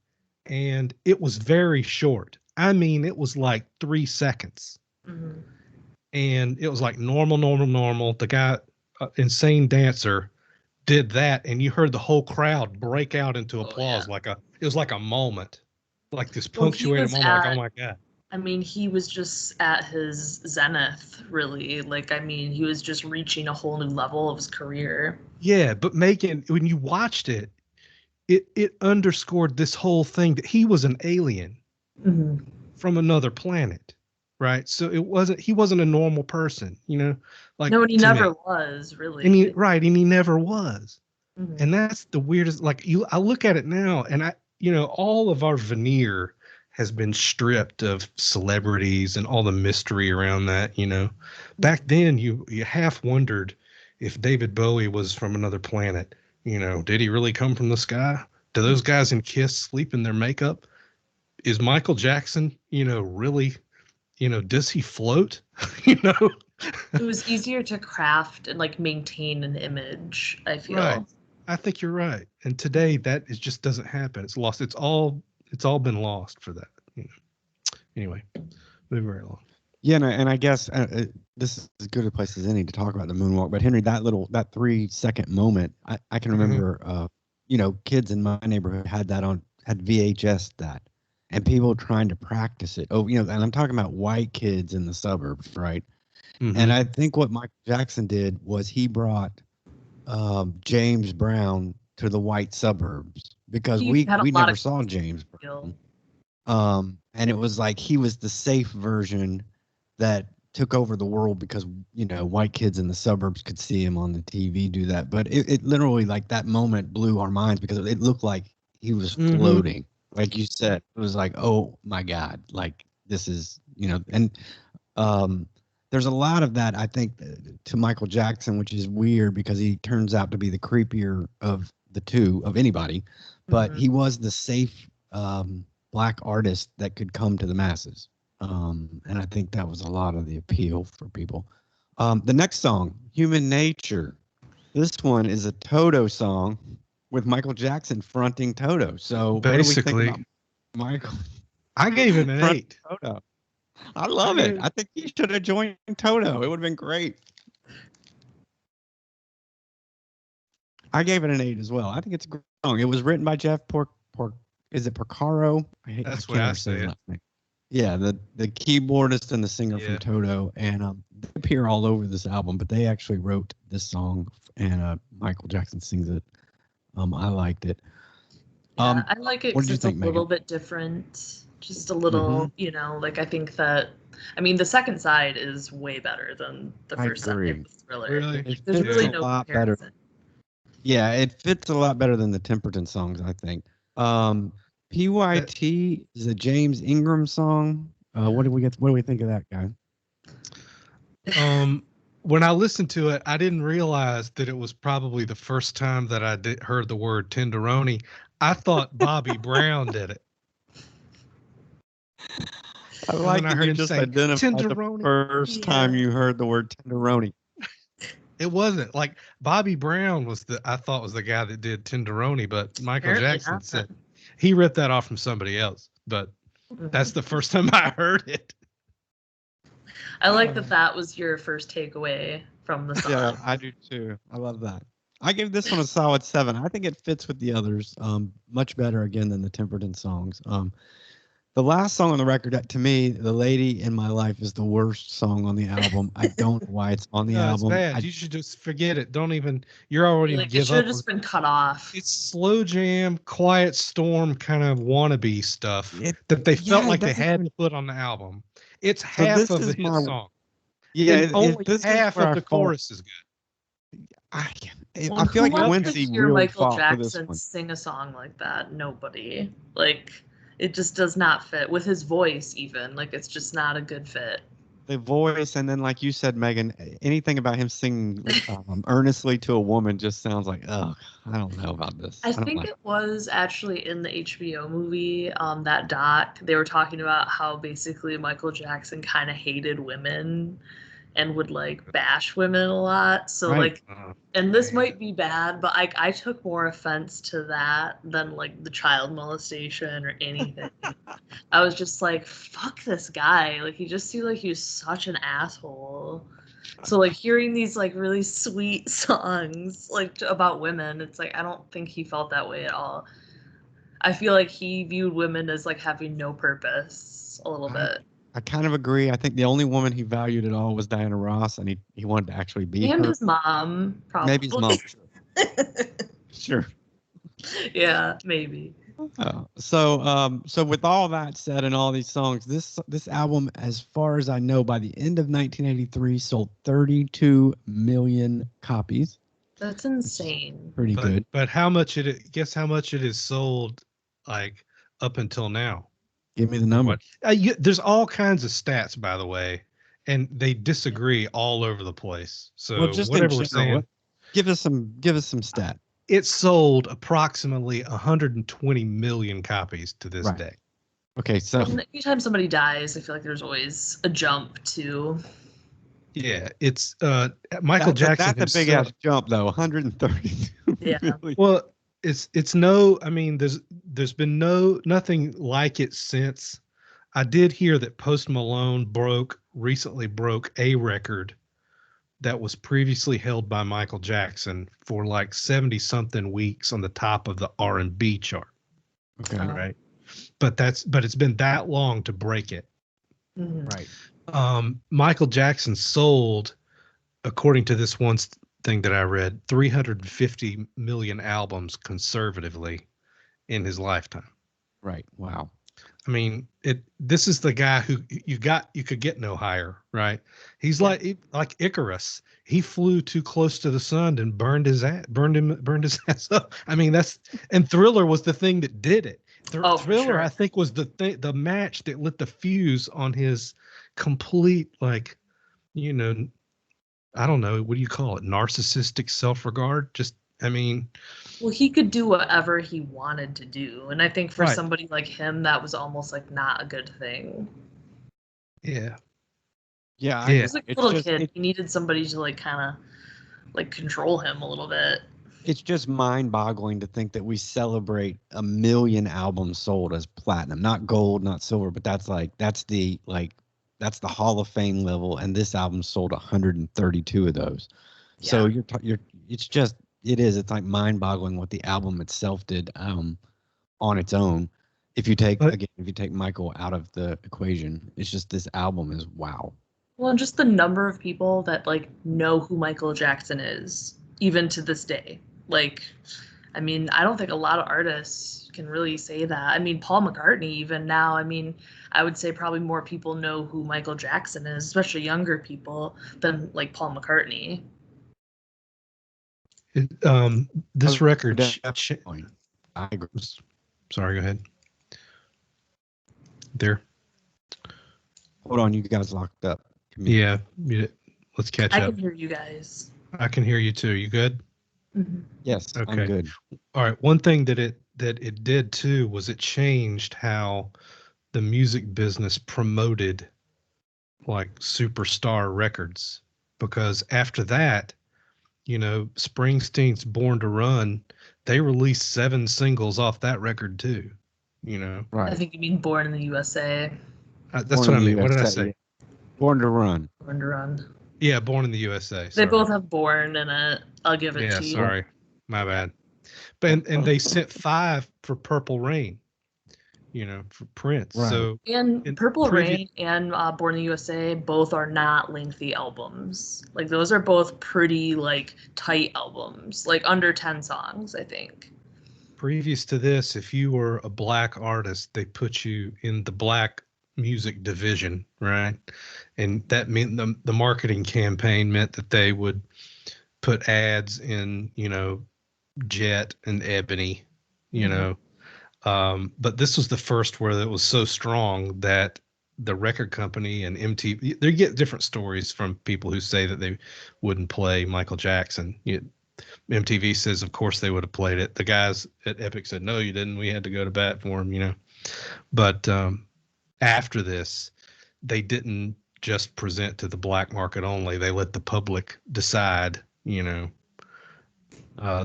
and it was very short. I mean, it was like 3 seconds, Mhm. and it was like normal, normal, normal. The guy, insane dancer, did that, and you heard the whole crowd break out into Oh yeah. applause it was like a moment, like this Well, he punctuated was moment, like, oh at my God. I mean, he was just at his zenith, really. Like, I mean, he was just reaching a whole new level of his career. Yeah, but making when you watched it, it underscored this whole thing that he was an alien Mm-hmm. from another planet, right? So he wasn't a normal person, like No, and he to never me. was, And really. he never was. Mm-hmm. And that's the weirdest. Like I look at it now, and all of our veneer has been stripped of celebrities and all the mystery around that. Back then you half wondered if David Bowie was from another planet. Did he really come from the sky? Do those guys in Kiss sleep in their makeup? Is Michael Jackson, really, does he float? you know, It was easier to craft and like maintain an image, I right. feel. I think you're right. And today that is just doesn't happen. It's lost. It's all been lost for that. Anyway, moving right along. Yeah, and I guess this is as good a place as any to talk about the moonwalk. But Henry, that 3-second moment, I can Mhm. remember, kids in my neighborhood had VHS that, and people trying to practice it. Oh, and I'm talking about white kids in the suburbs, right? And Mhm. I think what Michael Jackson did was he brought James Brown to the white suburbs because He had a we lot never of saw James skill. Brown. And it was like he was the safe version that took over the world because white kids in the suburbs could see him on the TV do that. But it literally, like, that moment blew our minds because it looked like he was Mhm. floating, like you said. It was like, oh my God, like this is and um, there's a lot of that, I think, to Michael Jackson, which is weird because he turns out to be the creepier of the two, of anybody, but Mhm. he was the safe black artist that could come to the masses. And I think that was a lot of the appeal for people. The next song, Human Nature. This one is a Toto song with Michael Jackson fronting Toto. So what do we think Basically, about Michael I gave it an fronting 8. Toto? I I love it. gave I think he should have joined Toto. It would have been great. I gave it an 8 as well. I think it's a great song. It was written by Jeff is it Porcaro? I That's the way can't I ever say say his it. last name. Yeah, the keyboardist and the singer from Yeah. Toto, and they appear all over this album, but they actually wrote this song, and Michael Jackson sings it. I liked it. Yeah, I like it What because did you it's a think, little Megan? bit different. Just a Hmm. little, like I think that, I mean, the second side is way better than the I first side of agree. Thriller. Really? It Like, there's fits really a Yeah. no lot better. comparison. Yeah, it fits a lot better than the Temperton songs, I think. Um, That PYT is a James Ingram song. What do we think of that guy? when I listened to it, I didn't realize that it was probably the first time that heard the word tenderoni. I thought Bobby Brown did it. I And then like I that heard you him just say identified the tenderoni. first time Yeah. you heard the word tenderoni. It wasn't like Bobby Brown I thought was the guy that did tenderoni, but Michael Apparently Jackson not. said he ripped that off from somebody else. But that's Mhm. the first time I heard it. I like that that was your first takeaway from the Yeah, song. I do too. I love that. I give this one a solid 7. I think it fits with the others much better again than the Temperton songs. The last song on the record, to me, "The Lady in My Life" is the worst song on the album. I don't know why it's on the No, it's album. bad. You should just forget it. Don't even. You're already Like it give should have up on. just been cut off. It's slow jam, quiet storm kind of wannabe stuff It that they felt Yeah, it like they doesn't had even. to put on the album. It's So half this of a is hit my song, yeah. and only This is half where of I the fault. chorus is good. I Well, I feel like who The else other could Quincy hear really Michael fought for this Jackson one. sing a song like that? Nobody. Like, it just does not fit with his voice, even. Like, it's just not a good fit. The voice, and then like you said, Megan, anything about him singing earnestly to a woman just sounds like, oh, I don't know about this. I I don't think like. it was actually in the HBO movie, that doc. They were talking about how basically Michael Jackson kind of hated women and would like bash women a lot. So Right. like, Oh, and this man. might be bad, but I took more offense to that than like the child molestation or anything. I was just like, fuck this guy. Like he just seemed like he was such an asshole. So like hearing these like really sweet songs like about women, it's like I don't think he felt that way at all. I feel like he viewed women as like having no purpose a little I bit. I kind of agree. I think the only woman he valued at all was Diana Ross, and he wanted to actually be And her. his mom, Maybe his probably. mom. Sure. Yeah, maybe. So with all that said and all these songs, this album, as far as I know, by the end of 1983, sold 32 million copies, That's which is insane. pretty good. But guess how much it is sold like up until now? Give me the From number. what there's all kinds of stats, by the way, and they disagree all over the place. Well, So just in whatever we're general, saying, give us some stat. it sold approximately 120 million copies to this Right. day. Okay, so And anytime somebody dies, I feel like there's always a jump to. Yeah, it's Michael that's Jackson a big himself. ass jump though. 132 Yeah. million. Well, it's no. I mean, there's been nothing like it since. I did hear that Post Malone recently broke a record that was previously held by Michael Jackson for like 70 something weeks on the top of the R&B chart. Okay. Right. But it's been that long to break it. Mhm. Right. Michael Jackson sold, according to this one thing that I read, 350 million albums conservatively in his lifetime. Right. Wow. I mean, this is the guy who you could get no higher, right? He's Yeah. like Icarus. He flew too close to the sun and burned his ass up. I mean, and Thriller was the thing that did it. Oh, for Thriller, sure. I think, was the match that lit the fuse on his complete, like, you know, I don't know, what do you call it? Narcissistic self-regard. Just, I mean, Well, he could do whatever he wanted to do. And I think for right. somebody like him, that was almost like not a good thing. Yeah. Yeah. I He Yeah. was like a It's little just kid. He needed somebody to like kind of like control him a little bit. it's just mind-boggling to think that we celebrate 1 million albums sold as platinum, not gold, not silver, but that's the Hall of Fame level, and this album sold 132 of those. So Yeah. it's like mind-boggling what the album itself did on its own. If you take But Michael out of the equation, it's just this album is wow. Well, and just the number of people that like know who Michael Jackson is, even to this day. Like, I mean, I don't think a lot of artists can really say that. I mean, Paul McCartney, even now, I mean, I would say probably more people know who Michael Jackson is, especially younger people, than like Paul McCartney. this record. Definitely. I agree. Sorry, go ahead. There. Hold on, you guys locked up. Yeah. Let's catch I up. can hear you guys. I can hear you too. You good? Mhm. Yes, I'm Okay. good. All right. One thing that it did too was it changed how the music business promoted like superstar records, because after that, Springsteen's Born to Run, they released 7 singles off that record too. I Right. think you mean Born in the USA. That's what I mean. What did I say? Yeah. Born to Run. Born to Run. Yeah, Born in the USA. They Sorry. both have Born in it. I'll give it Yeah, to you. sorry. My bad. But and they sent 5 for Purple Rain, for Prince. Right. So And in Purple previous, Rain and Born in the USA both are not lengthy albums. Like those are both pretty like tight albums, like under 10 songs, I think. previous to this, if you were a black artist, they put you in the black music division, right? And that meant the marketing campaign meant that they would put ads in, Jet and Ebony, you Mhm. know. But this was the first where it was so strong that the record company and MTV, they get different stories from people who say that they wouldn't play Michael Jackson. MTV says, of course, they would have played it. The guys at Epic said, no, you didn't. We had to go to bat for him, But after this, they didn't just present to the black market only. They let the public decide,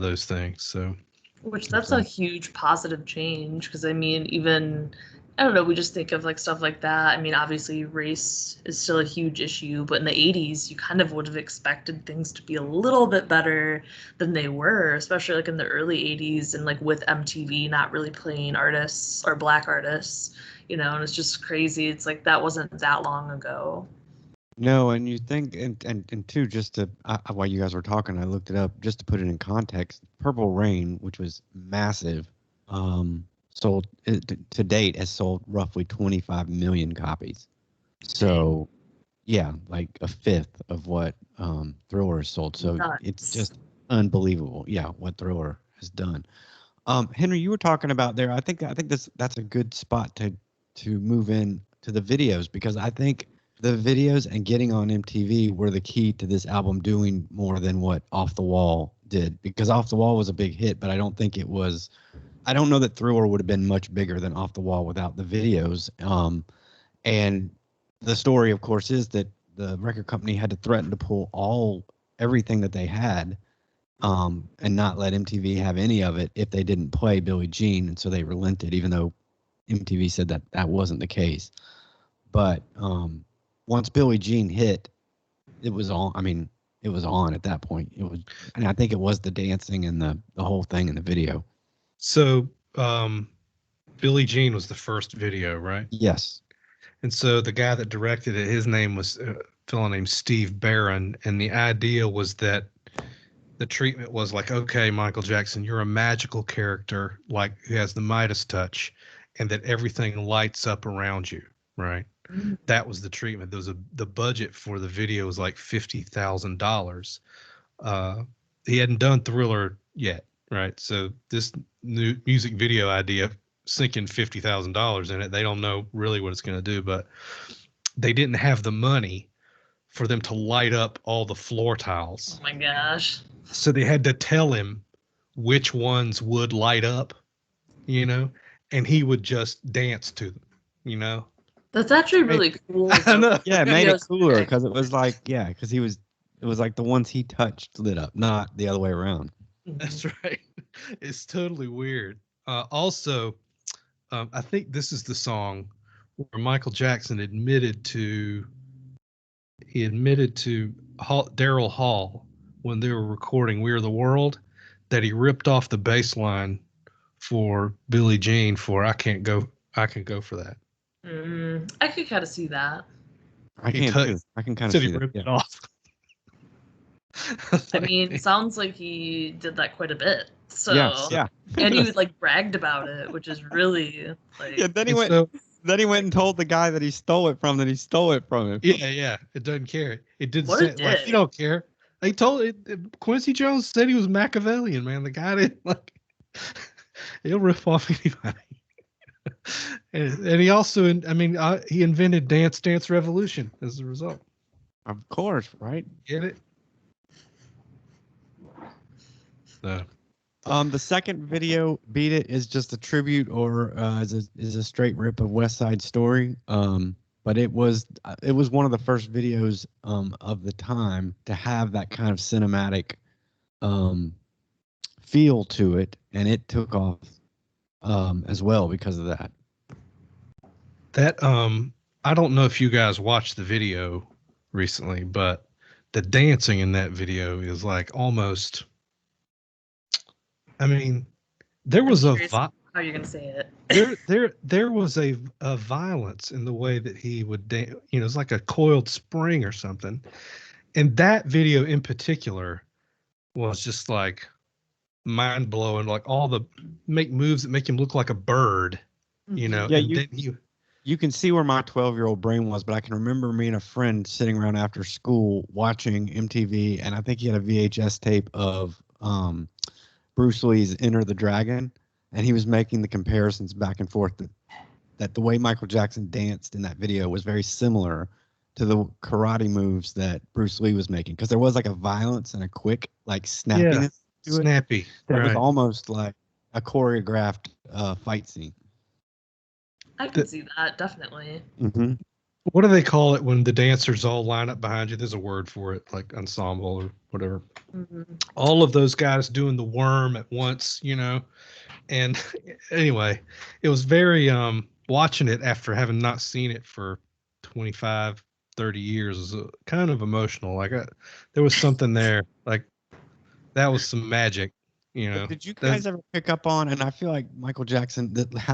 those things. So, Which that's a huge positive change because I mean, even I don't know, we just think of like stuff like that. I mean, obviously race is still a huge issue, but in the 80s, you kind of would have expected things to be a little bit better than they were, especially like in the early 80s and like with MTV not really playing artists or black artists, and it's just crazy. It's like that wasn't that long ago. No, and you think, and two, just to while you guys were talking, I looked it up just to put it in context. Purple Rain, which was massive, sold to date has sold roughly 25 million copies. So, yeah, like a fifth of what Thriller has sold. So it's just unbelievable. Yeah, what Thriller has done. Henry, you were talking about there. I think that's a good spot to move in to the videos, because I think the videos and getting on MTV were the key to this album doing more than what Off the Wall did, because Off the Wall was a big hit, but I don't know that Thriller would have been much bigger than Off the Wall without the videos. And the story, of course, is that the record company had to threaten to pull everything that they had, and not let MTV have any of it if they didn't play Billie Jean. And so they relented, even though MTV said that that wasn't the case. But once Billie Jean hit, it was on. I mean, it was on at that point. It was, and I think it was the dancing and the whole thing in the video. So, Billie Jean was the first video, right? Yes. And so the guy that directed it, his name was a fellow named Steve Barron, and the idea was that the treatment was like, okay, Michael Jackson, you're a magical character, like who has the Midas touch, and that everything lights up around you, right? That was the treatment. There was the budget for the video was like $50,000. He hadn't done Thriller yet, right? So this new music video idea, sinking $50,000 in it, they don't know really what it's going to do, but they didn't have the money for them to light up all the floor tiles. Oh my gosh. So they had to tell him which ones would light up, you know, and he would just dance to them, you know. That's actually really cool. I know. Yeah, it made it Video's cooler big. because it was like, yeah, because it was like the ones he touched lit up, not the other way around. That's right. It's totally weird. Also, I think this is the song where Michael Jackson admitted to Daryl Hall when they were recording "We Are the World" that he ripped off the bass line for Billie Jean for "I Can Go for That." I could kind of see that. I He can tou- too. I can kind of Said see he that. ripped Yeah. it off. I mean, it sounds like he did that quite a bit. So Yeah. and he like bragged about it, which is really like Yeah. Then he And went. so, Then he went and told the guy that he stole it from him. yeah, it doesn't care. It didn't What a say like dick. he don't care. They told it. Quincy Jones said he was Machiavellian, man. The guy didn't like. He'll rip off anybody. and he also, he invented Dance Dance Revolution as a result. Of course, right? Get it? So, The second video, "Beat It," is just a tribute or is a straight rip of West Side Story. But it was one of the first videos of the time to have that kind of cinematic feel to it, and it took off as well because of that. that I don't know if you guys watched the video recently, but the dancing in that video is like almost. I mean, there I'm was a curious how you're gonna say it. there was a violence in the way that he would dance. You know, it's like a coiled spring or something. And that video in particular was just like mind blowing. Like all the make moves that make him look like a bird. You know, Yeah, and then You can see where my 12-year-old brain was, but I can remember me and a friend sitting around after school watching MTV, and I think he had a VHS tape of Bruce Lee's Enter the Dragon, and he was making the comparisons back and forth that the way Michael Jackson danced in that video was very similar to the karate moves that Bruce Lee was making, because there was like a violence and a quick like snappiness to it snappy. that was Right. almost like a choreographed fight scene. I can see that definitely. Mm-hmm. What do they call it when the dancers all line up behind you? There's a word for it, like ensemble or whatever. All of those guys doing the worm at once, you know. And anyway, it was very watching it after having not seen it for 25, 30 years was kind of emotional. Like there was something there, like that was some magic, you know. Did you guys ever pick up on, and I feel like Michael Jackson,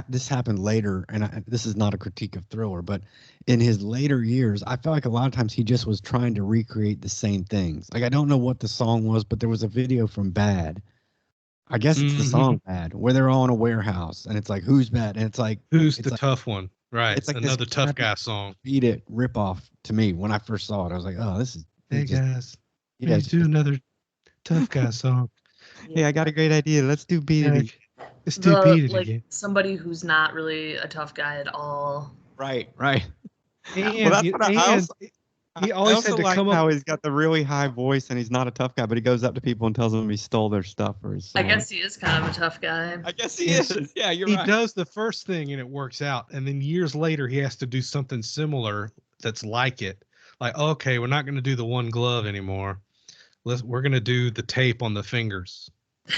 this happened later, and this is not a critique of Thriller, but in his later years, I feel like a lot of times he just was trying to recreate the same things. Like, I don't know what the song was, but there was a video from Bad. I guess it's the song Bad, where they're all in a warehouse, and it's like, who's bad? And it's like, who's it's the like, tough one? Right. It's like another this tough crappy guy song. Beat It ripoff to me when I first saw it. I was like, oh, this is Hey guys, yeah, let's do another tough guy song. Hey, I got a great idea. Let's do Beat It. Let's do Beat It like again. somebody who's not really a tough guy at all. Right. And, Well, that's what he I always also had to like come how up. he's got the really high voice and he's not a tough guy, but he goes up to people and tells them he stole their stuff or his I song. guess he is kind of a tough guy. I guess he is. Yeah, you're He right. does the first thing and it works out, and then years later he has to do something similar that's like it. Like, okay, we're not going to do the one glove anymore. We're going to do the tape on the fingers.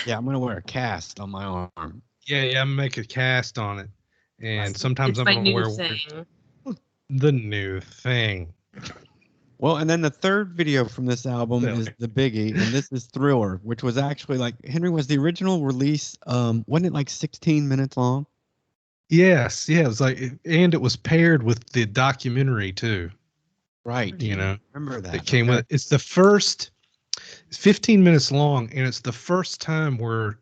Yeah, I'm gonna wear a cast on my arm. Yeah, I'm gonna make a cast on it, and sometimes It's I'm my gonna new wear thing. the new thing. Well, and then the third video from this album is the biggie, and this is Thriller, which was actually like Henry was the original release. Wasn't it like 16 minutes long? Yes, yeah, it was like, and it was paired with the documentary too. Right. You know, Remember that. that came with it. It's the first. It's 15 minutes long, and it's the first time where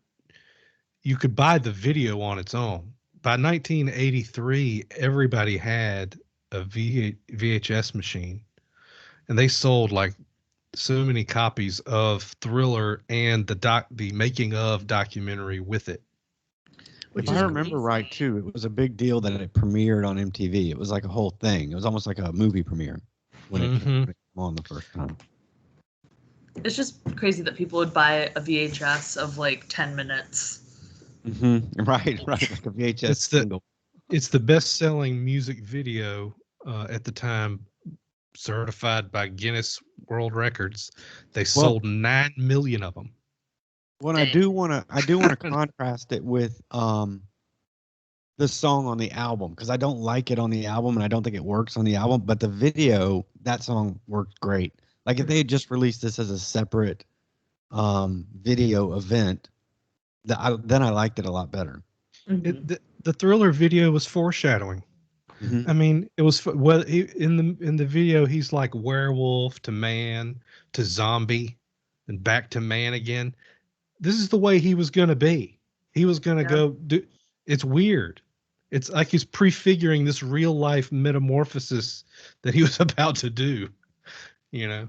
you could buy the video on its own. By 1983, everybody had a VHS machine, and they sold like so many copies of Thriller and the making of documentary with it. If Which I is remember right, crazy. too, it was a big deal that it premiered on MTV. It was like a whole thing. It was almost like a movie premiere when it came on the first time. It's just crazy that people would buy a VHS of like 10 minutes. Right, like a VHS single. It's the best-selling music video at the time, certified by Guinness World Records. They sold 9 million of them. Well, I do want to contrast it with the song on the album, because I don't like it on the album and I don't think it works on the album, but the video, that song worked great. Like if they had just released this as a separate video event, then I liked it a lot better. The Thriller video was foreshadowing. I mean, it was in the video he's like werewolf to man to zombie and back to man again. This is the way he was going to be. He was going to go do. It's weird. It's like he's prefiguring this real life metamorphosis that he was about to do, you know,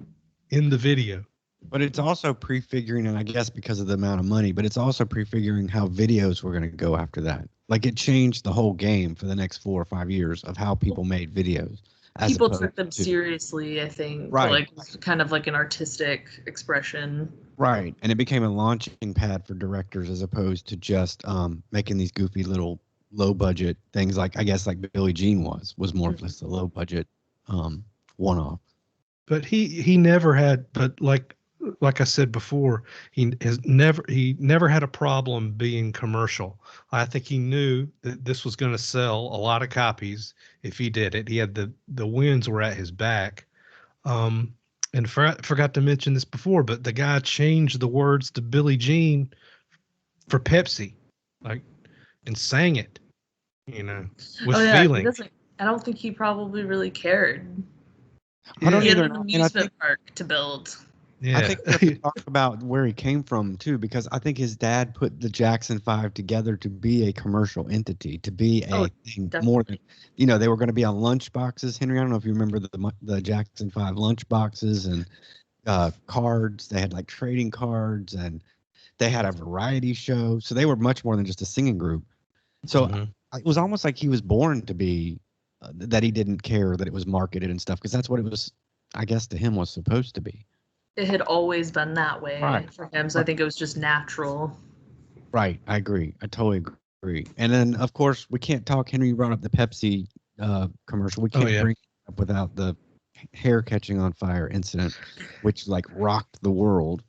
in the video. But it's also prefiguring, and I guess because of the amount of money, but it's also prefiguring how videos were going to go after that. Like it changed the whole game for the next 4 or 5 years of how people made videos. People took them seriously, I think. Right. Like kind of like an artistic expression. Right. And it became a launching pad for directors as opposed to just making these goofy little low budget things like I guess like Billie Jean was more of just a low budget one-off. But he never had, but like I said before, he never had a problem being commercial. I think he knew that this was going to sell a lot of copies if he did it. He had the winds were at his back. And forgot to mention this before, but the guy changed the words to Billie Jean for Pepsi, like, and sang it, you know, with feeling. I don't think he probably really cared. I don't He had either. an amusement park to build. Yeah. I think we have to talk about where he came from too, because I think his dad put the Jackson 5 together to be a commercial entity, to be a thing more than, they were going to be on lunch boxes. Henry, I don't know if you remember the Jackson 5 lunch boxes and cards. They had like trading cards and they had a variety show. So they were much more than just a singing group. So it was almost like he was born to be that he didn't care that it was marketed and stuff, because that's what it was, I guess, to him was supposed to be. It had always been that way for him, so I think it was just natural. Right, I agree. I totally agree. And then, of course, we can't talk. Henry brought up the Pepsi commercial. We can't bring it up without the hair catching on fire incident, which like rocked the world.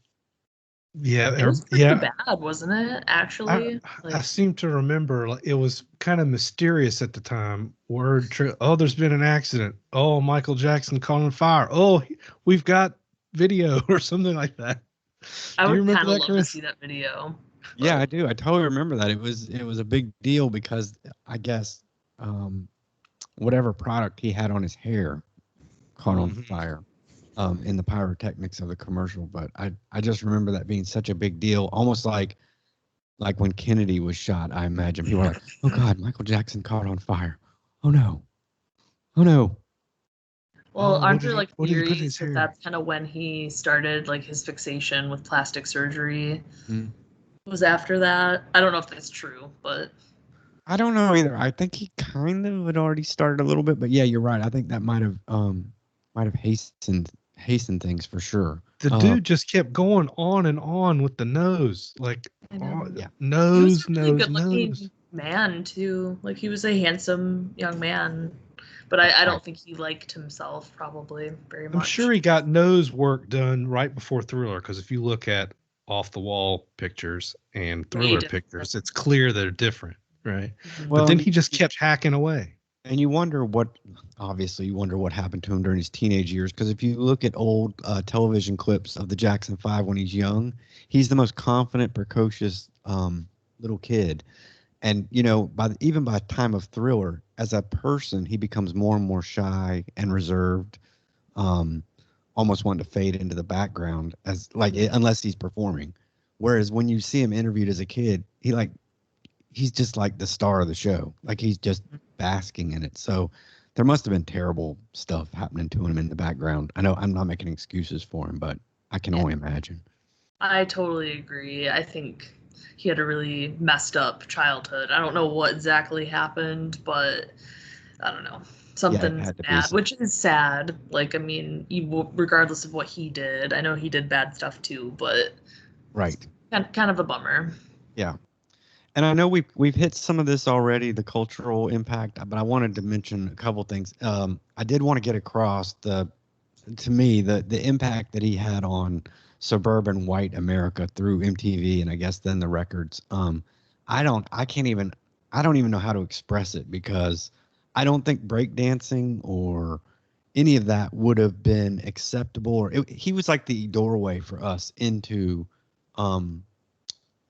Yeah, it was pretty bad, wasn't it? Actually, I seem to remember it was kind of mysterious at the time. There's been an accident. Oh, Michael Jackson caught on fire. Oh, we've got video or something like that. I would kind of love to see that video. Yeah, I do. I totally remember that. It was a big deal because I guess whatever product he had on his hair caught on fire in the pyrotechnics of the commercial. But I just remember that being such a big deal, almost like when Kennedy was shot. I imagine people were like, "Oh God, Michael Jackson caught on fire! Oh no! Oh no!" Well, aren't there like theories that that's kind of when he started like his fixation with plastic surgery? It was after that. I don't know if that's true, but I don't know either. I think he kind of had already started a little bit, but yeah, you're right. I think that might have hastened things for sure. The dude just kept going on and on with the nose, like nose, he was a really nose, good-looking nose. man too. Like he was a handsome young man. But I don't think he liked himself probably very much. I'm sure he got nose work done right before Thriller, because if you look at off the wall pictures and Thriller pictures, it's clear they're different. Right. But Well, then he just kept hacking away. and obviously, you wonder what happened to him during his teenage years. Because if you look at old television clips of the Jackson 5 when he's young, he's the most confident, precocious little kid. And, even by time of Thriller, as a person, he becomes more and more shy and reserved, um, almost wanting to fade into the background unless he's performing. Whereas when you see him interviewed as a kid, he's just like the star of the show. Like he's just basking in it. So there must have been terrible stuff happening to him in the background. I know I'm not making excuses for him, but I can only imagine. I totally agree. I think he had a really messed up childhood. I don't know what exactly happened, but I don't know. Something's bad, which is sad. Like, I mean, regardless of what he did, I know he did bad stuff too, but right, kind of a bummer. Yeah. And I know we've hit some of this already, the cultural impact, but I wanted to mention a couple things. I did want to get across the impact that he had on suburban white America through MTV and I guess then the records. I don't even know how to express it because I don't think breakdancing or any of that would have been acceptable. He was like the doorway for us into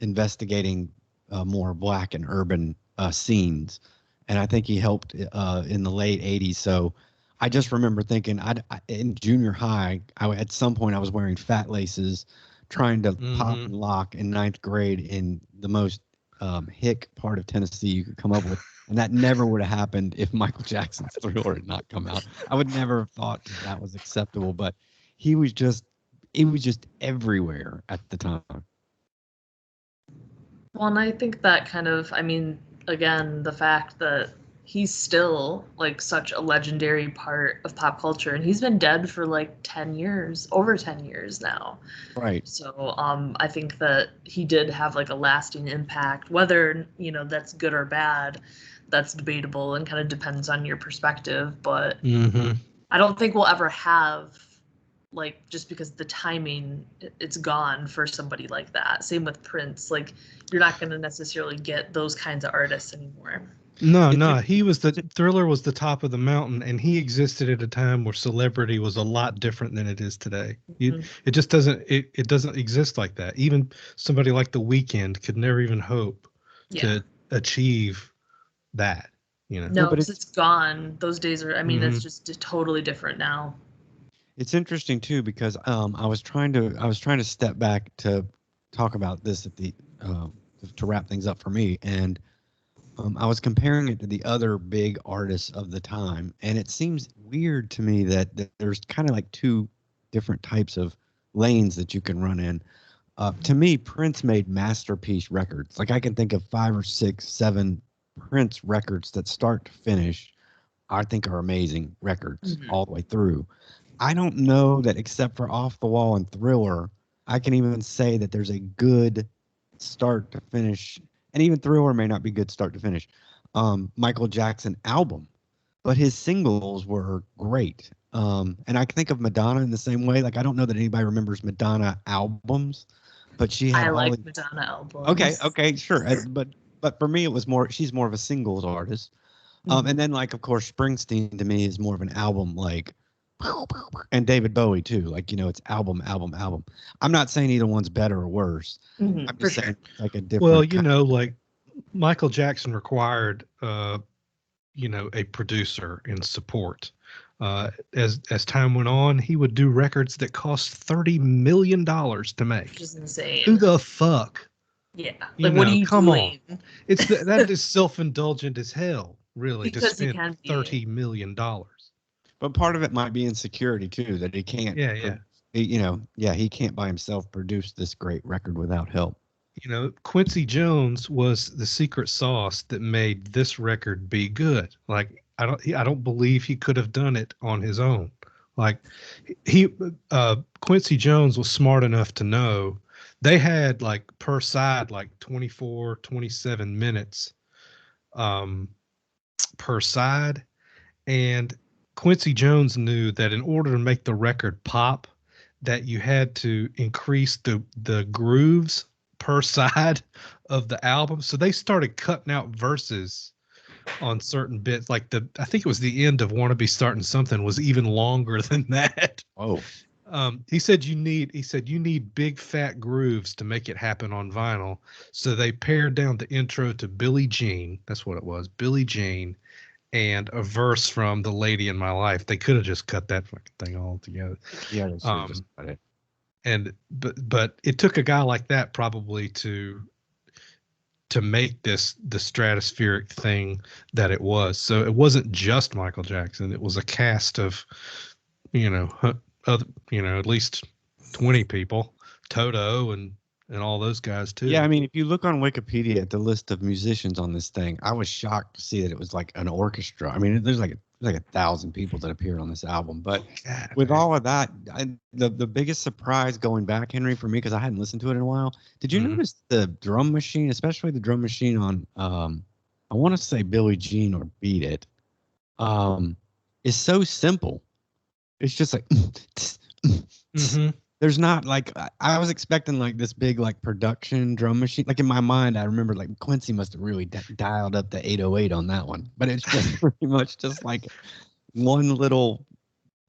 investigating more black and urban scenes. And I think he helped in the late 80s. So I just remember thinking in junior high, at some point I was wearing fat laces, trying to pop and lock in ninth grade in the most hick part of Tennessee you could come up with. And that never would have happened if Michael Jackson's Thriller had not come out. I would never have thought that was acceptable, but it was just everywhere at the time. Well, and I think that kind of, I mean, again, the fact that he's still like such a legendary part of pop culture, and he's been dead for like 10 years, over 10 years now. Right. So I think that he did have like a lasting impact. Whether, that's good or bad, that's debatable and kind of depends on your perspective. But I don't think we'll ever have, like, just because the timing, it's gone for somebody like that. Same with Prince. Like, you're not going to necessarily get those kinds of artists anymore. No. Thriller was the top of the mountain, and he existed at a time where celebrity was a lot different than it is today. It just doesn't exist like that. Even somebody like The Weeknd could never even hope to achieve that. No, because it's gone. Those days are. I mean, it's just totally different now. It's interesting too because I was trying to step back to talk about this at the to wrap things up for me, and I was comparing it to the other big artists of the time, and it seems weird to me that there's kind of like two different types of lanes that you can run in. To me, Prince made masterpiece records. Like I can think of 5 or 6, 7 Prince records that start to finish, I think are amazing records all the way through. I don't know that except for Off the Wall and Thriller, I can even say that there's a good start to finish, and even Thriller may not be good start to finish, Michael Jackson album, but his singles were great. And I think of Madonna in the same way. Like I don't know that anybody remembers Madonna albums, but she had Madonna albums. Okay, sure. But for me, it was she's more of a singles artist. And then like, of course, Springsteen to me is more of an album, like, and David Bowie too. Like, it's album. I'm not saying either one's better or worse. I'm just saying like a different. Well, like Michael Jackson required, a producer in support. As time went on, he would do records that cost $30 million to make. Which is insane. Who the fuck? Yeah. Like, what are you doing? On. That is self-indulgent as hell, really, because to spend $30 million. But part of it might be insecurity too, that he can't. Yeah. He can't by himself produce this great record without help. Quincy Jones was the secret sauce that made this record be good. Like I don't believe he could have done it on his own. Like Quincy Jones was smart enough to know they had like per side like 24, 27 minutes per side, and Quincy Jones knew that in order to make the record pop, that you had to increase the grooves per side of the album. So they started cutting out verses on certain bits. Like I think it was the end of "Wanna Be Starting Something" was even longer than that. Oh, He said you need big fat grooves to make it happen on vinyl. So they pared down the intro to Billie Jean. That's what it was, Billie Jean, and a verse from "The Lady in My Life." They could have just cut that fucking thing all together. yeah, they should have just cut it. But it took a guy like that probably to make this the stratospheric thing that it was. So it wasn't just Michael Jackson. It was a cast of, other, at least 20 people, Toto and all those guys too. Yeah, I mean, if you look on Wikipedia at the list of musicians on this thing, I was shocked to see that it was like an orchestra. I mean, there's like 1,000 people that appeared on this album. But God, with man. all of that, the biggest surprise going back, Henry, for me, because I hadn't listened to it in a while. Did you Mhm. notice the drum machine, especially the drum machine on, I want to say Billie Jean or Beat It, is so simple. It's just like, Mhm. there's not like I was expecting like this big like production drum machine. Like in my mind, I remember like Quincy must have really dialed up the 808 on that one, but it's just pretty much just like one little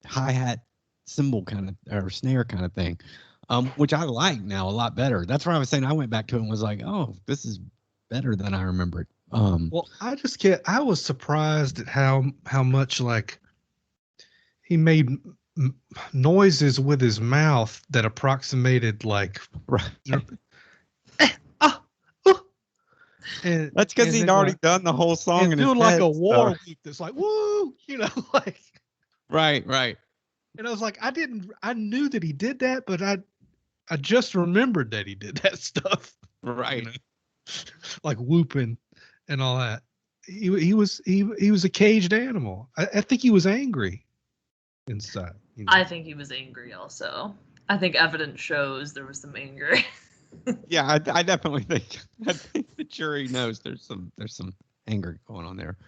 hi-hat cymbal kind of or snare kind of thing, which I like now a lot better. That's why I was saying I went back to it and was like, oh, this is better than I remembered. Well, I was surprised at how much like he made noises with his mouth that approximated like right. ah, uh, and That's because and he'd then, already like, done the whole song and in his doing like head, a so- war whoop that's like woo, like. Right. And I was like, I knew that he did that, but I just remembered that he did that stuff, Right. like whooping and all that. He was a caged animal. I think he was angry inside. I think he was angry also. I think evidence shows there was some anger. Yeah, I definitely think the jury knows there's some anger going on there.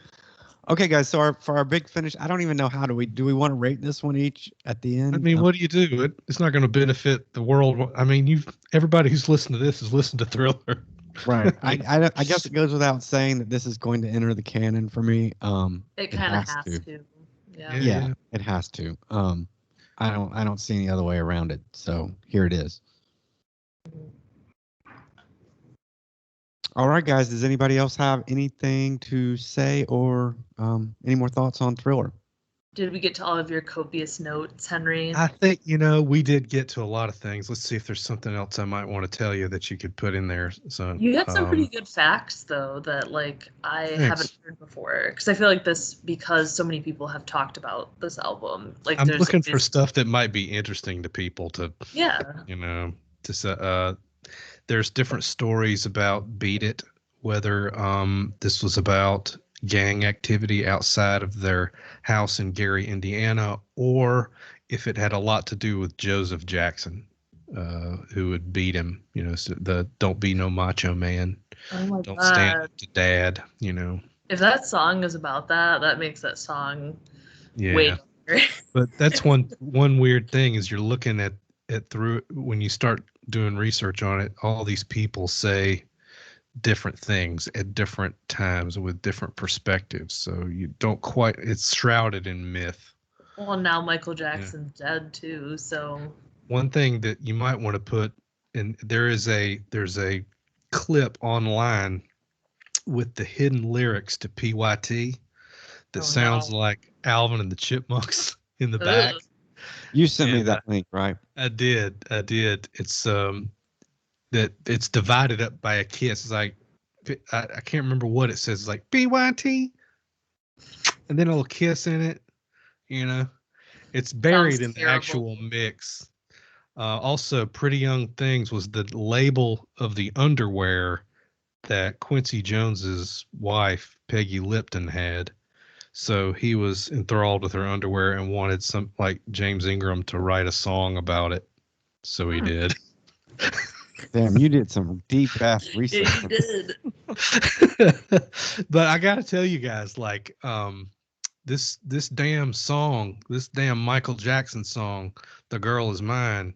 Okay, guys. So for our big finish, I don't even know how do we want to rate this one each at the end? I mean, what do you do? It's not going to benefit the world. I mean, everybody who's listened to this has listened to Thriller. Right. I guess it goes without saying that this is going to enter the canon for me. It kind of has to. Yeah. Yeah, it has to. I don't see any other way around it. So here it is. All right, guys. Does anybody else have anything to say or any more thoughts on Thriller? Did we get to all of your copious notes, Henry? I think, we did get to a lot of things. Let's see if there's something else I might want to tell you that you could put in there. So You had some pretty good facts, though, that like I haven't heard before. Because I feel like because so many people have talked about this album. Like I'm looking for stuff that might be interesting to people to, to say. There's different stories about Beat It, whether this was about gang activity outside of their house in Gary, Indiana, or if it had a lot to do with Joseph Jackson, who would beat him, so the "Don't Be No Macho Man, Don't Stand Up to Dad," If that song is about that, that makes that song way better. But that's one weird thing is you're looking at through when you start doing research on it, all these people say different things at different times with different perspectives. So you don't quite, it's shrouded in myth. Well, now Michael Jackson's dead too. So one thing that you might want to put in, there's a clip online with the hidden lyrics to PYT that sounds like Alvin and the Chipmunks in the back. You sent me that link, right? I did. It's that it's divided up by a kiss. It's like I can't remember what it says. It's like PYT, and then a little kiss in it. It's buried in the actual mix. Also, Pretty Young Things was the label of the underwear that Quincy Jones's wife Peggy Lipton had. So he was enthralled with her underwear and wanted some like James Ingram to write a song about it. So he did. Damn, you did some deep ass research. Yeah, you did. But I gotta tell you guys, like, this damn song, this damn Michael Jackson song, "The Girl Is Mine,"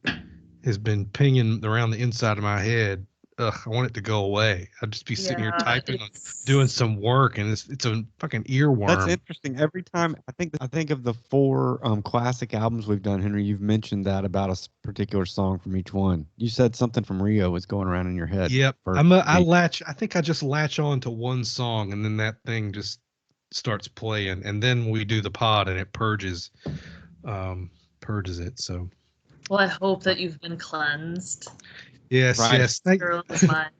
has been pinging around the inside of my head I want it to go away. I'd just be sitting here Yeah, typing on it's doing some work, and it's a fucking That's earworm. interesting. Every time I think of the 4 classic albums we've done, Henry, you've mentioned that about a particular song from each one. You said something from Rio was going around in your head. Yep. for I me. I think I just latch on to one song, and then that thing just starts playing, and then we do the pod, and it purges it. So well, I hope that you've been cleansed. yes, Right. yes. Thank. Girl's mind.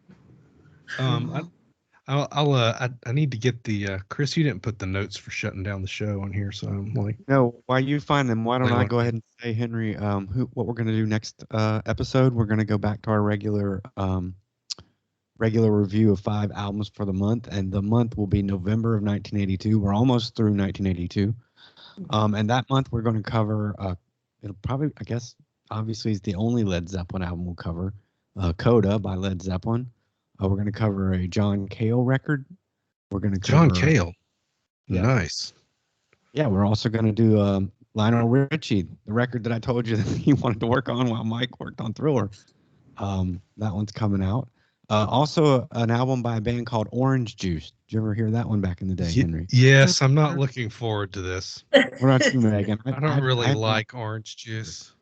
I need to get the Chris. You didn't put the notes for shutting down the show on here, so I'm like, No, while you find them, why don't Wait, I what? go ahead and say, Henry, what we're going to do next episode? We're going to go back to our regular review of 5 albums for the month, and the month will be November of 1982. We're almost through 1982, and that month we're going to cover. It'll probably, I guess, obviously, is the only Led Zeppelin album we'll cover. Coda by Led Zeppelin. We're going to cover a John Cale record. We're going to cover John Cale. Yeah. Nice. Yeah, we're also going to do Lionel Richie, the record that I told you that he wanted to work on while Mike worked on Thriller. That one's coming out. Also, an album by a band called Orange Juice. Did you ever hear that one back in the day, Henry? Yes, I'm not looking forward to this. What about you, Megan? I don't really like orange juice.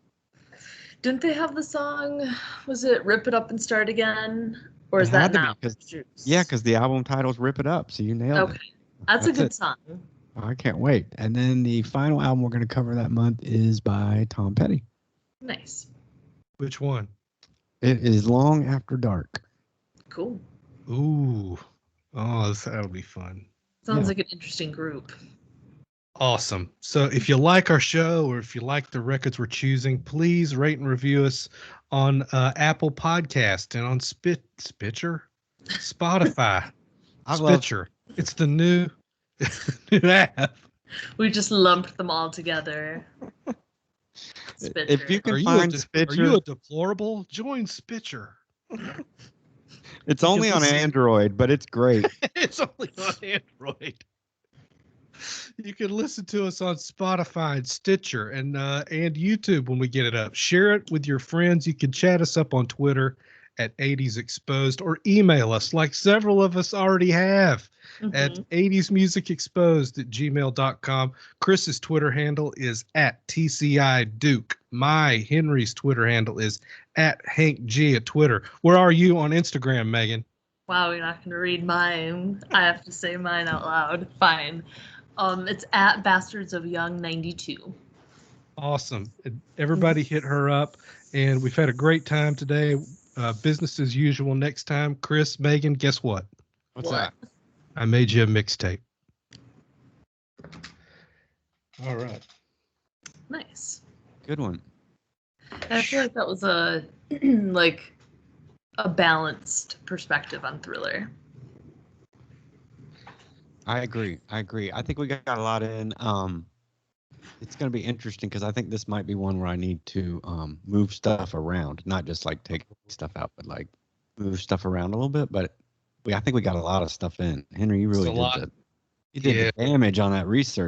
Didn't they have the song? Was it "Rip It Up and Start Again"? Or is It that had to be, not? 'cause- Juice? Yeah, because the album title's Rip It Up, so you nailed Okay, it. that's a That's good it. song. I can't wait. And then the final album we're going to cover that month is by Tom Petty. Nice, Which one? It is Long After Dark. cool. Ooh. Oh, that'll be fun. Sounds Yeah. like an interesting group. Awesome. So if you like our show or if you like the records we're choosing, please rate and review us on Apple Podcast and on Spitcher, Spotify, Spitcher. It's the new app. We just lumped them all together. If you can Are find are Spitcher, you a deplorable? Join Spitcher. it's you only can on listen- Android, but it's great. It's only on Android. You can listen to us on Spotify and Stitcher and YouTube when we get it up. Share it with your friends. You can chat us up on Twitter at 80s Exposed or email us like several of us already have at 80smusicexposed@gmail.com. Chris's Twitter handle is at TCI Duke. My Henry's Twitter handle is at Hank G at Twitter. Where are you on Instagram, Megan? Wow, you're not going to read mine. I have to say mine out loud. Fine. It's at Bastards of Young 92. Awesome. Everybody hit her up, and we've had a great time today. Business as usual next time. Chris, Megan, guess what? What's What? that? I made you a mixtape. All right. Nice. Good one. I feel like that was a like a balanced perspective on Thriller. I agree. I think we got a lot in. It's going to be interesting because I think this might be one where I need to move stuff around, not just like take stuff out, but like move stuff around a little bit. But I think we got a lot of stuff in. Henry, you really It's a lot. did the damage on that research.